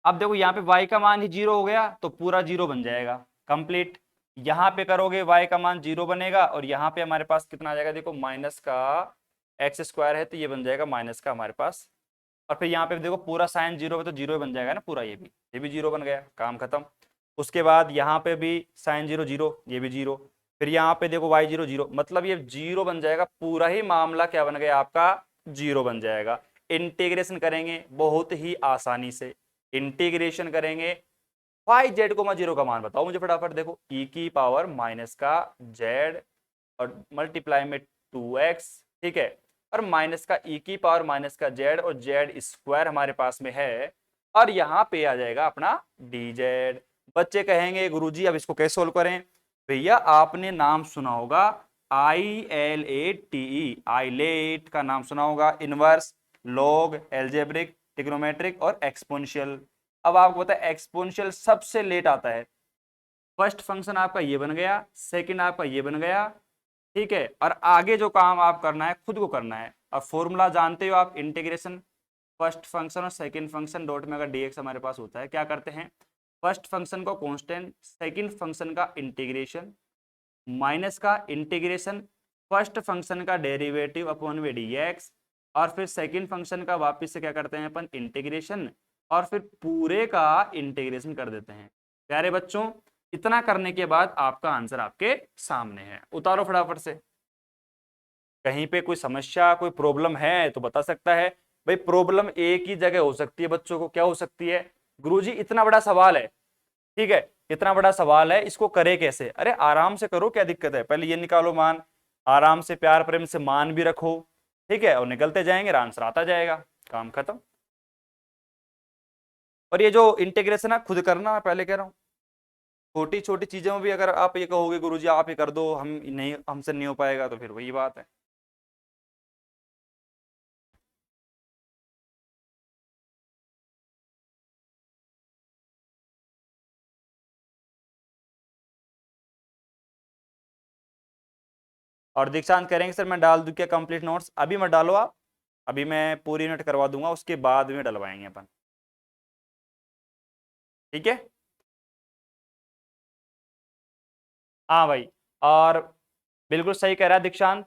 अब देखो यहाँ पे y का मान ही 0 हो गया तो पूरा 0 बन जाएगा कंप्लीट। यहाँ पे करोगे y का मान 0 बनेगा और यहाँ पे हमारे पास कितना आ जाएगा, देखो माइनस का एक्स स्क्वायर है तो ये बन जाएगा माइनस का हमारे पास। और फिर यहाँ पे देखो पूरा साइन 0 है तो 0 बन जाएगा ना पूरा, ये भी 0 बन गया, काम खत्म। उसके बाद यहाँ पे भी साइन 0 0, ये भी 0। फिर यहाँ पे देखो y 0 0, मतलब ये 0 बन जाएगा। पूरा ही मामला क्या बन गया आपका, 0 बन जाएगा। इंटीग्रेशन करेंगे बहुत ही आसानी से, इंटीग्रेशन करेंगे 5z, 0 का मान बताओ मुझे फटाफट। देखो e की पावर माइनस का z और मल्टीप्लाई में 2x, ठीक है, और माइनस का e की पावर माइनस का z और z स्क्वायर हमारे पास में है। और यहाँ पे आ जाएगा अपना dz। बच्चे कहेंगे गुरुजी अब इसको कैसे सोल्व करें। भैया आपने नाम सुना होगा ILATE, आइलेट का नाम सुना होगा, इनवर्स, लॉग, एल्जेब्रिक, ट्रिग्नोमेट्रिक और एक्सपोनेंशियल। अब आपको पता है एक्सपोनेंशियल सबसे लेट आता है। फर्स्ट फंक्शन आपका ये बन गया, सेकंड आपका ये बन गया, ठीक है। और आगे जो काम आप करना है खुद को करना है। अब फॉर्मूला जानते हो आप, इंटीग्रेशन फर्स्ट फंक्शन और सेकंड फंक्शन डॉट में अगर dx हमारे पास होता है, क्या करते हैं, फर्स्ट फंक्शन को कांस्टेंट, सेकंड फंक्शन का इंटीग्रेशन माइनस का इंटीग्रेशन फर्स्ट फंक्शन का डेरिवेटिव अपॉन में dx, और फिर सेकंड फंक्शन का वापस से क्या करते हैं अपन, इंटीग्रेशन, और फिर पूरे का इंटीग्रेशन कर देते हैं। प्यारे बच्चों इतना करने के बाद आपका आंसर आपके सामने है, उतारो फटाफट से। कहीं पे कोई समस्या, कोई प्रॉब्लम है तो बता सकता है। भाई प्रॉब्लम एक ही जगह हो सकती है बच्चों को, क्या हो सकती है, गुरुजी इतना बड़ा सवाल है, ठीक है, इतना बड़ा सवाल है इसको करे कैसे। अरे आराम से करो, क्या दिक्कत है, पहले ये निकालो मान, आराम से प्यार प्रेम से मान भी रखो, ठीक है, और निकलते जाएंगे, आंसर आता जाएगा, काम खत्म। और ये जो इंटीग्रेशन है खुद करना, मैं पहले कह रहा हूँ, छोटी छोटी चीजों में भी अगर आप ये कहोगे गुरुजी आप ही कर दो, हम नहीं, हमसे नहीं हो पाएगा, तो फिर वही बात है। और दीक्षांत करेंगे सर मैं डाल दूं क्या कंप्लीट नोट्स, अभी मत डालो आप, अभी मैं पूरी यूनिट करवा दूंगा उसके बाद में डलवाएंगे अपन, ठीक है। हाँ भाई, और बिल्कुल सही कह रहा है दीक्षांत,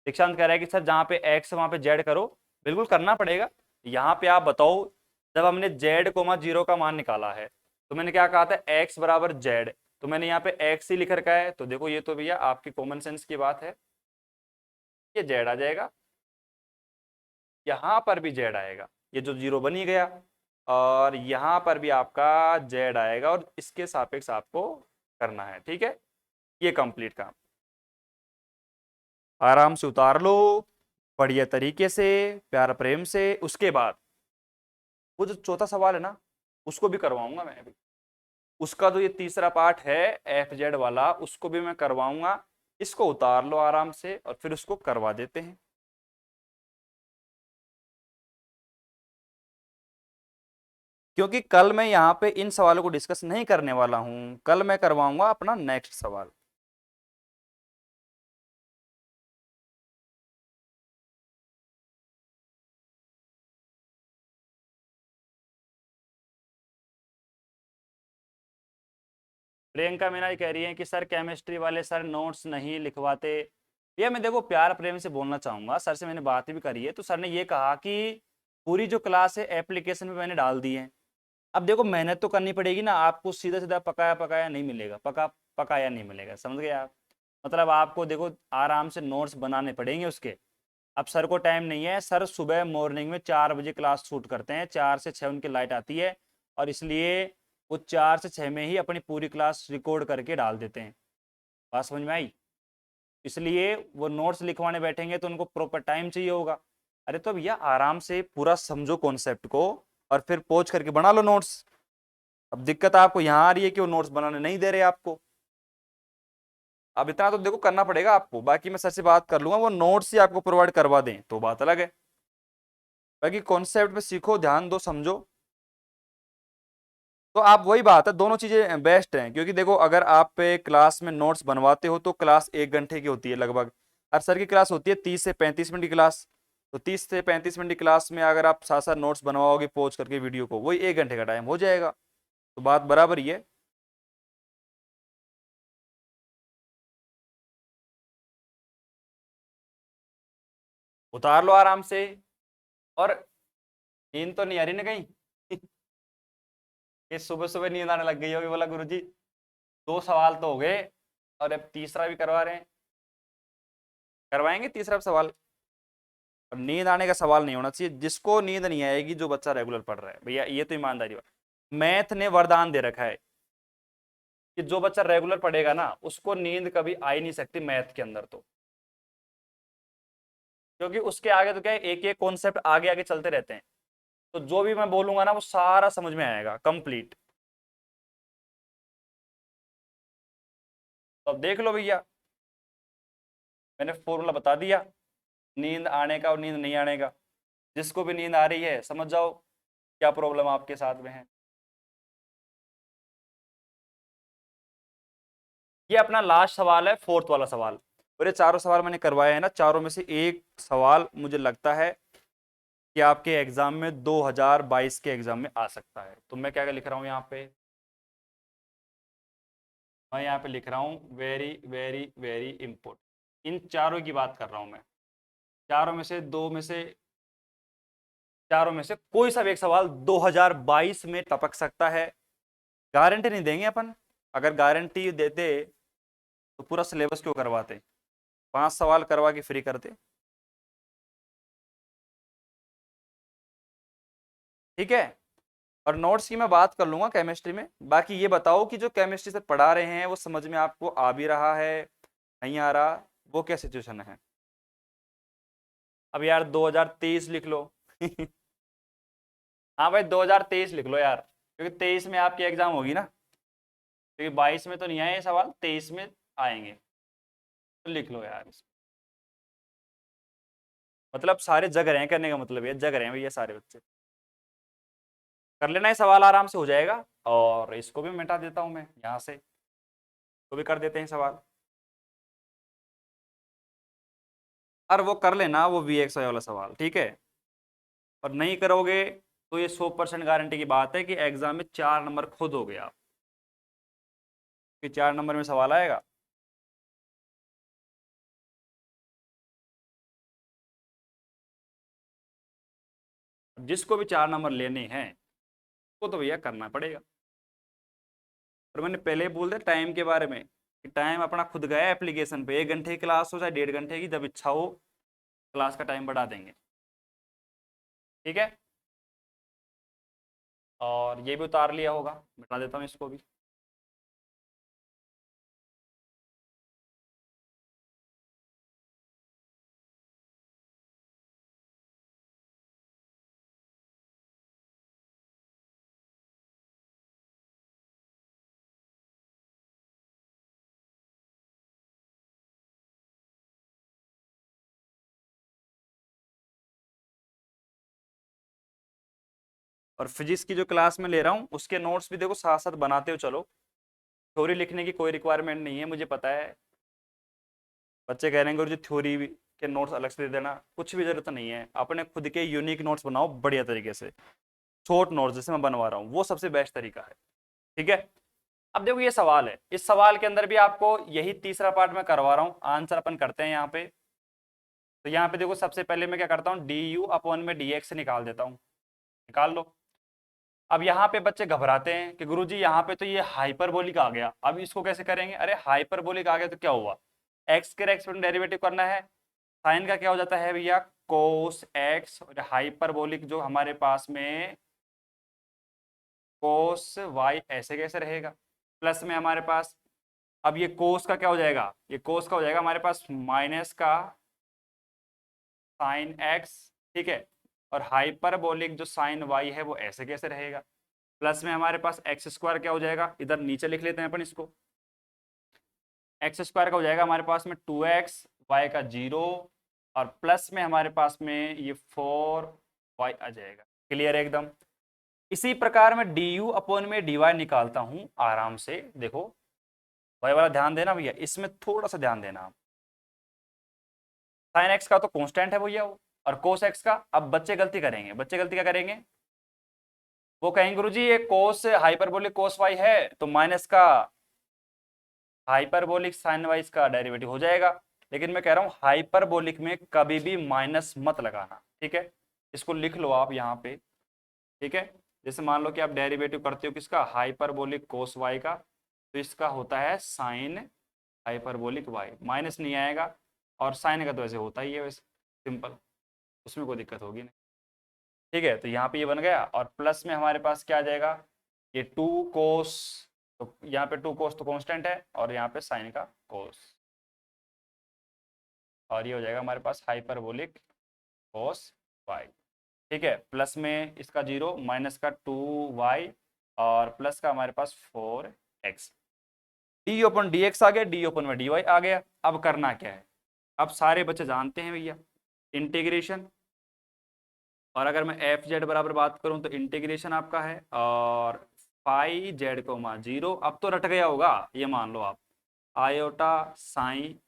दीक्षांत कह रहा है कि सर जहाँ पे एक्स वहाँ पे जेड करो, बिल्कुल करना पड़ेगा। यहाँ पे आप बताओ, जब हमने जेड कोमा 0 का मान निकाला है तो मैंने क्या कहा था, एक्स बराबर जेड, तो मैंने यहाँ पे एक्स ही लिख रखा है, तो देखो ये तो भैया आपकी कॉमन सेंस की बात है, ये जेड आ जाएगा, यहाँ पर भी जेड आएगा, ये जो 0 बन ही गया, और यहाँ पर भी आपका जेड आएगा, और इसके सापेक्ष आपको करना है, ठीक है। ये कंप्लीट काम, आराम से उतार लो बढ़िया तरीके से, प्यार प्रेम से। उसके बाद वो जो चौथा सवाल है ना उसको भी करवाऊंगा मैं अभी, उसका जो ये तीसरा पार्ट है FZ वाला उसको भी मैं करवाऊंगा। इसको उतार लो आराम से और फिर उसको करवा देते हैं। क्योंकि कल मैं यहाँ पे इन सवालों को डिस्कस नहीं करने वाला हूं, कल मैं करवाऊंगा अपना नेक्स्ट सवाल। प्रियंका मीना जी कह रही है कि सर केमिस्ट्री वाले सर नोट्स नहीं लिखवाते। भैया मैं देखो प्यार प्रेम से बोलना चाहूंगा, सर से मैंने बात भी करी है तो सर ने ये कहा कि पूरी जो क्लास है एप्लीकेशन में मैंने डाल दी है। अब देखो मेहनत तो करनी पड़ेगी ना, आपको सीधा सीधा पकाया पकाया नहीं मिलेगा, पकाया नहीं मिलेगा, समझ गए आप। मतलब आपको देखो आराम से नोट्स बनाने पड़ेंगे उसके। अब सर को टाइम नहीं है, सर सुबह मॉर्निंग में 4 बजे क्लास शूट करते हैं, 4 से 6 उनकी लाइट आती है, और इसलिए वो 4 से 6 में ही अपनी पूरी क्लास रिकॉर्ड करके डाल देते हैं। बात समझ में आई? इसलिए वो नोट्स लिखवाने बैठेंगे तो उनको प्रॉपर टाइम चाहिए होगा। अरे तो भैया आराम से पूरा समझो कॉन्सेप्ट को और फिर पहुंच करके बना लो नोट्स। अब दिक्कत आपको यहाँ आ रही है कि वो नोट्स बनाने नहीं दे रहे आपको। अब इतना तो देखो करना पड़ेगा आपको, बाकी मैं सर से बात कर लूंगा वो नोट्स ही आपको प्रोवाइड करवा दें तो बात अलग है। बाकी कॉन्सेप्ट में सीखो, ध्यान दो, समझो। तो आप वही बात है, दोनों चीजें बेस्ट हैं, क्योंकि देखो अगर आप पे क्लास में नोट्स बनवाते हो तो क्लास 1 घंटे की होती है लगभग, और सर की क्लास होती है 30 से 35 मिनट की क्लास। तो 30 से 35 मिनट की क्लास में अगर आप साथ साथ नोट्स बनवाओगे पोज करके वीडियो को, वही 1 घंटे का टाइम हो जाएगा। तो बात बराबर ही है। उतार लो आराम से। और नींद तो नहीं आ रही ना कहीं? ये सुबह सुबह नींद आने लग गई होगी, बोला गुरुजी 2 सवाल तो हो गए और अब तीसरा भी करवा रहे हैं। करवाएंगे तीसरा सवाल। और नींद आने का सवाल नहीं होना चाहिए, जिसको नींद नहीं आएगी जो बच्चा रेगुलर पढ़ रहा है भैया, ये तो ईमानदारी बात। मैथ ने वरदान दे रखा है कि जो बच्चा रेगुलर पढ़ेगा ना उसको नींद कभी आ ही नहीं सकती मैथ के अंदर तो, क्योंकि उसके आगे तो क्या है, एक एक कॉन्सेप्ट आगे आगे चलते रहते हैं। तो जो भी मैं बोलूंगा ना वो सारा समझ में आएगा कंप्लीट। तो अब देख लो भैया, मैंने फॉर्मूला बता दिया नींद आने का और नींद नहीं आने का। जिसको भी नींद आ रही है समझ जाओ क्या प्रॉब्लम आपके साथ में है। ये अपना लास्ट सवाल है, फोर्थ वाला सवाल। और ये चारों सवाल मैंने करवाए हैं ना, चारों में से एक सवाल मुझे लगता है कि आपके एग्जाम में 2022 के एग्जाम में आ सकता है। तो मैं क्या क्या लिख रहा हूँ यहाँ पे, मैं यहाँ पे लिख रहा हूँ वेरी वेरी वेरी इंपॉर्टेंट। इन चारों की बात कर रहा हूँ मैं। चारों में से दो में से चारों में से कोई सा भी एक सवाल 2022 में टपक सकता है। गारंटी नहीं देंगे अपन, अगर गारंटी देते तो पूरा सिलेबस क्यों करवाते, 5 सवाल करवा के फ्री करते। ठीक है। और नोट्स की मैं बात कर लूंगा केमिस्ट्री में। बाकी ये बताओ कि जो केमिस्ट्री से पढ़ा रहे हैं वो समझ में आपको आ भी रहा है, नहीं आ रहा, वो क्या सिचुएशन है? अब यार 2023 लिख लो। हाँ भाई 2023 लिख लो यार, क्योंकि 23 में आपकी एग्जाम होगी ना, क्योंकि 22 में तो नहीं आए ये सवाल, 23 में आएंगे। तो लिख लो यार इसको। मतलब सारे जग रहे हैं, करने का मतलब ये जग रहे हैं भैया सारे बच्चे। कर लेना, ये सवाल आराम से हो जाएगा। और इसको भी मिटा देता हूँ मैं यहाँ से, तो भी कर देते हैं सवाल। और वो कर लेना वो VXY वाला सवाल, ठीक है। और नहीं करोगे तो ये 100% गारंटी की बात है कि एग्जाम में 4 नंबर खुद हो गया, कि 4 नंबर में सवाल आएगा। जिसको भी 4 नंबर लेने हैं वो तो भैया करना पड़ेगा। और मैंने पहले ही बोल दिया टाइम के बारे में कि टाइम अपना खुद गया एप्लीकेशन पे, 1 घंटे की क्लास हो चाहे 1.5 घंटे की, जब इच्छा हो क्लास का टाइम बढ़ा देंगे। ठीक है। और ये भी उतार लिया होगा, बता देता हूँ इसको भी। और फिजिक्स की जो क्लास में ले रहा हूँ उसके नोट्स भी देखो साथ साथ बनाते हो चलो। थ्योरी लिखने की कोई रिक्वायरमेंट नहीं है, मुझे पता है। बच्चे कह रहे हैं गुरुजी थ्योरी के नोट्स अलग से दे देना, कुछ भी जरूरत नहीं है। अपने खुद के यूनिक नोट्स बनाओ बढ़िया तरीके से, शॉर्ट नोट्स जैसे मैं बनवा रहा हूँ, वो सबसे बेस्ट तरीका है। ठीक है। अब देखो ये सवाल है, इस सवाल के अंदर भी आपको यही तीसरा पार्ट मैं करवा रहा हूँ, आंसर अपन करते हैं यहाँ पे। तो यहाँ पे देखो सबसे पहले मैं क्या करता हूँ, du/1 में dx से निकाल देता हूँ। निकाल लो। अब यहाँ पे बच्चे घबराते हैं कि गुरुजी यहाँ पे तो ये हाइपरबोलिक आ गया, अब इसको कैसे करेंगे? अरे हाइपरबोलिक आ गया तो क्या हुआ, एक्स के एक्सपोनेंट डेरिवेटिव करना है। साइन का क्या हो जाता है भैया, कोस एक्स। और हाइपरबोलिक जो हमारे पास में कोस वाई ऐसे कैसे रहेगा, प्लस में हमारे पास, अब ये कोस का क्या हो जाएगा, ये कोस का हो जाएगा हमारे पास माइनस का साइन एक्स, ठीक है, और हाइपरबोलिक जो साइन वाई है वो ऐसे कैसे रहेगा, प्लस में हमारे पास एक्स स्क्वायर क्या हो जाएगा, इधर नीचे लिख लेते हैं अपन इसको, एक्स स्क्वायर का हो जाएगा हमारे पास में 2x, वाई का 0, और प्लस में हमारे पास में ये 4y आ जाएगा। क्लियर है एकदम। इसी प्रकार मैं डी यू अपॉन में डी वाई निकालता हूं आराम से, देखो वाई वाला ध्यान देना भैया, इसमें थोड़ा सा ध्यान देना। साइन एक्स का तो कांस्टेंट है भैया वो, और कोस एक्स का, अब बच्चे गलती करेंगे, बच्चे गलती क्या करेंगे, वो कहेंगे गुरुजी ये कोस हाइपरबोलिक कोस वाई है तो माइनस का हाइपरबोलिक साइन वाई का डेरिवेटिव हो जाएगा, लेकिन मैं कह रहा हूं हाइपरबोलिक में कभी भी माइनस मत लगाना, ठीक है, इसको लिख लो आप यहाँ पे, ठीक है। जैसे मान लो कि आप डेरिवेटिव करते हो किसका, हाइपरबोलिक कोस वाई का, तो इसका होता है साइन हाइपरबोलिक वाई, माइनस नहीं आएगा, और साइन का तो ऐसे होता ही है वैसे, सिंपल, उसमें कोई दिक्कत होगी नहीं, ठीक है। तो यहाँ पे ये बन गया, और प्लस में हमारे पास क्या आ जाएगा, ये 2 कोस, तो यहाँ पे 2 कोस तो कांस्टेंट है, और यहाँ पे साइन का कोस, और ये हो जाएगा हमारे पास हाइपरबोलिक कोस वाई, ठीक है। प्लस में इसका 0, माइनस का 2y, और प्लस का हमारे पास 4x, D upon D X आ गया, डी ओपन में डी वाई आ गया। अब करना क्या है, अब सारे बच्चे जानते हैं भैया इंटीग्रेशन, और अगर मैं एफ जेड बराबर बात करूं तो इंटीग्रेशन आपका है, और फाई जेड कोमा 0, अब तो रट गया होगा, ये मान लो आप, आयोटा साइन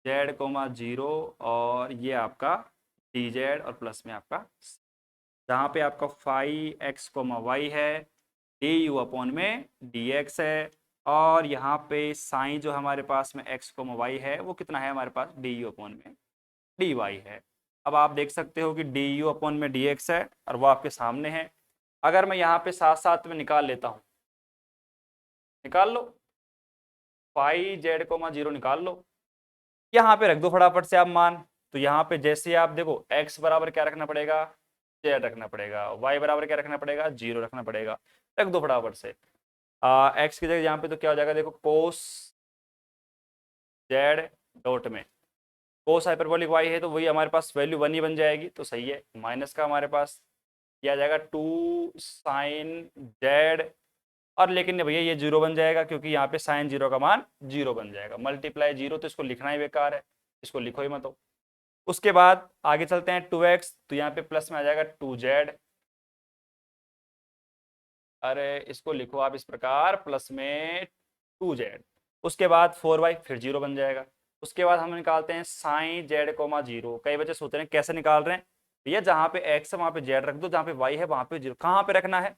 जेड कोमा 0, और ये आपका डी जेड, और प्लस में आपका जहाँ पे आपका फाई एक्स कोमा वाई है, डी यू अपॉन में डी एक्स है, और यहाँ पे साइन जो हमारे पास में एक्स कोमा वाई है वो कितना है हमारे पास, डी यू अपॉन में डी वाई है। अब आप देख सकते हो कि डी यू अपॉन में डी एक्स है, और वो आपके सामने है। अगर मैं यहाँ पे साथ साथ में निकाल लेता हूँ, निकाल लो, फाई जेड कोमा 0 निकाल लो, यहाँ पे रख दो फटाफट से आप मान। तो यहाँ पे जैसे आप देखो x बराबर क्या रखना पड़ेगा, जेड रखना पड़ेगा, y बराबर क्या रखना पड़ेगा, 0 रखना पड़ेगा, रख दो फटाफट से। x की जगह यहाँ पे तो क्या हो जाएगा, देखो कोस जेड डॉट में कोस हाइपरबोलिक y है, तो वही हमारे पास वैल्यू 1 ही बन जाएगी, तो सही है। माइनस का हमारे पास क्या आ जाएगा 2 साइन जेड, और लेकिन भैया ये 0 बन जाएगा, क्योंकि यहाँ पे साइन 0 का मान 0 बन जाएगा, मल्टीप्लाई 0, तो इसको लिखना ही बेकार है, इसको लिखो ही मत हो। उसके बाद आगे चलते हैं 2x, तो यहाँ पे प्लस में आ जाएगा 2z, अरे इसको लिखो आप इस प्रकार, प्लस में 2z, उसके बाद 4y, फिर 0 बन जाएगा। उसके बाद हम निकालते हैं साइन जेड कोमा 0। कई बच्चे सोच रहे हैं कैसे निकाल रहे हैं भैया, जहाँ पे x है वहाँ पे z रख दो, जहाँ पे y है वहाँ पे 0, कहाँ पे रखना है,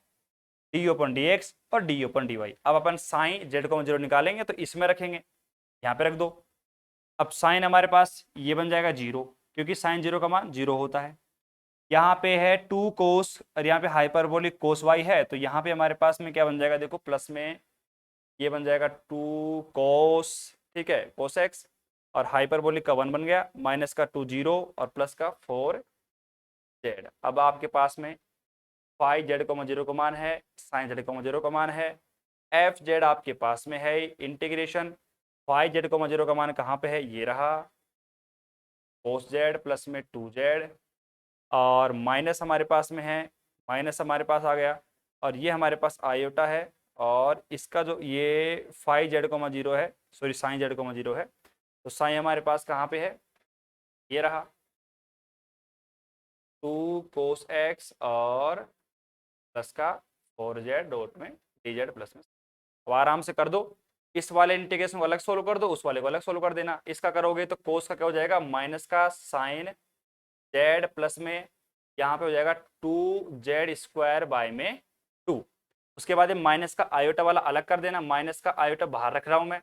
डी ओपन डी एक्स और डी ओपन डी वाई। अब अपन साइन जेड कोमा 0 निकालेंगे तो इसमें रखेंगे, यहाँ पे रख दो। अब साइन हमारे पास ये बन जाएगा 0, क्योंकि साइन 0 का मान 0 होता है। यहाँ पे है 2 कोस, और यहाँ पे हाइपरबोलिक कोस वाई है, तो यहाँ पे हमारे पास में क्या बन जाएगा, देखो प्लस में ये बन जाएगा 2 कोस, ठीक है, कोस एक्स, और हाइपरबोलिक का 1 बन गया, माइनस का 2 0, और प्लस का 4 जेड। अब आपके पास में फाई जेड कोमा 0 का मान है, साइन जेड कोमा 0 का मान है, एफ जेड आपके पास में है, इंटीग्रेशन फाई जेड कोमा 0 का मान कहाँ पे है, ये रहा, कोस जेड प्लस में 2z, और माइनस हमारे पास में है, माइनस हमारे पास आ गया, और ये हमारे पास आयोटा है, और इसका जो ये फाई जेड कोमा 0 है, सॉरी साइन जेड कोमा 0 है, तो साइन हमारे पास कहाँ पे है, ये रहा 2 कोस एक्स, और प्लस का 4z डॉट में dz प्लस में। अब आराम से कर दो, इस वाले इंटीग्रेशन को अलग सोल्व कर दो, उस वाले को अलग सोल्व कर देना। इसका करोगे तो कोस का क्या हो जाएगा, माइनस का साइन जेड प्लस में यहाँ पे हो जाएगा 2z स्क्वायर बाय में 2। उसके बाद माइनस का आयोटा वाला अलग कर देना, माइनस का आयोटा बाहर रख रहा हूं मैं,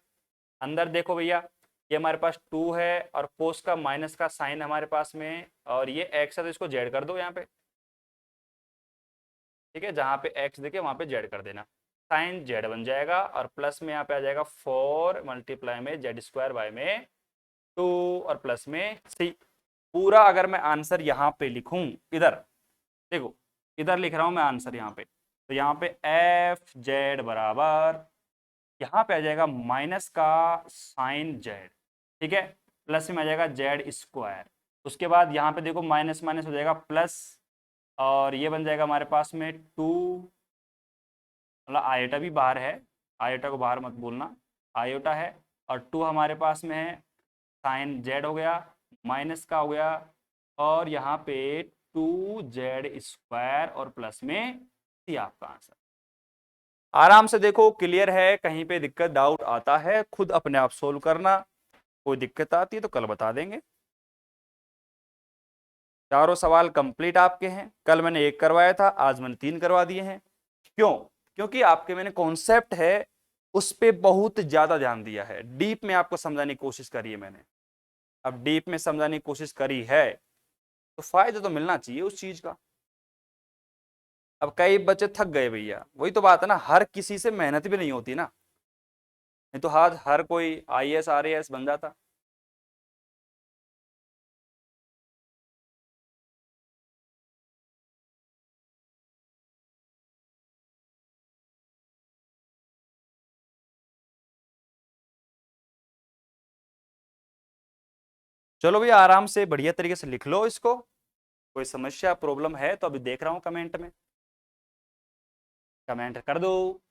अंदर देखो भैया ये हमारे पास 2 है, और कोस का माइनस का साइन हमारे पास में, और ये x है तो इसको जेड कर दो यहाँ पे, ठीक है, जहाँ पे x देखे वहां पे जेड कर देना, साइन जेड बन जाएगा, और प्लस में यहाँ पे आ जाएगा 4 मल्टीप्लाई में जेड स्क्वायर बाय में 2, और प्लस में सी। पूरा अगर मैं आंसर यहाँ पे लिखूं, इधर देखो, इधर लिख रहा हूं मैं आंसर यहाँ पे, तो यहाँ पे एफ जेड बराबर, यहाँ पे आ जाएगा माइनस का साइन जेड, ठीक है, प्लस में आ जाएगा जेड स्क्वायर। उसके बाद यहाँ पे देखो माइनस माइनस हो जाएगा प्लस, और ये बन जाएगा हमारे पास में 2, मतलब आयोटा भी बाहर है, आयोटा को बाहर मत बोलना, आयोटा है, और 2 हमारे पास में है, साइन जेड हो गया, माइनस का हो गया, और यहाँ पे 2z² और प्लस में सी आपका आंसर। आराम से देखो, क्लियर है, कहीं पे दिक्कत डाउट आता है खुद अपने आप सोल्व करना, कोई दिक्कत आती है तो कल बता देंगे। चारों सवाल कंप्लीट आपके हैं, कल मैंने 1 करवाया था, आज मैंने 3 करवा दिए हैं। क्यों? क्योंकि आपके मैंने कॉन्सेप्ट है उस पे बहुत ज्यादा ध्यान दिया है, डीप में आपको समझाने की कोशिश करी है मैंने। अब डीप में समझाने की कोशिश करी है तो फायदा तो मिलना चाहिए उस चीज का। अब कई बच्चे थक गए भैया, वही तो बात है ना, हर किसी से मेहनत भी नहीं होती ना, नहीं तो आज हर कोई IAS RAS बन जाता। चलो भैया, आराम से बढ़िया तरीके से लिख लो इसको, कोई समस्या प्रॉब्लम है तो अभी देख रहा हूं कमेंट में, कमेंट कर दो।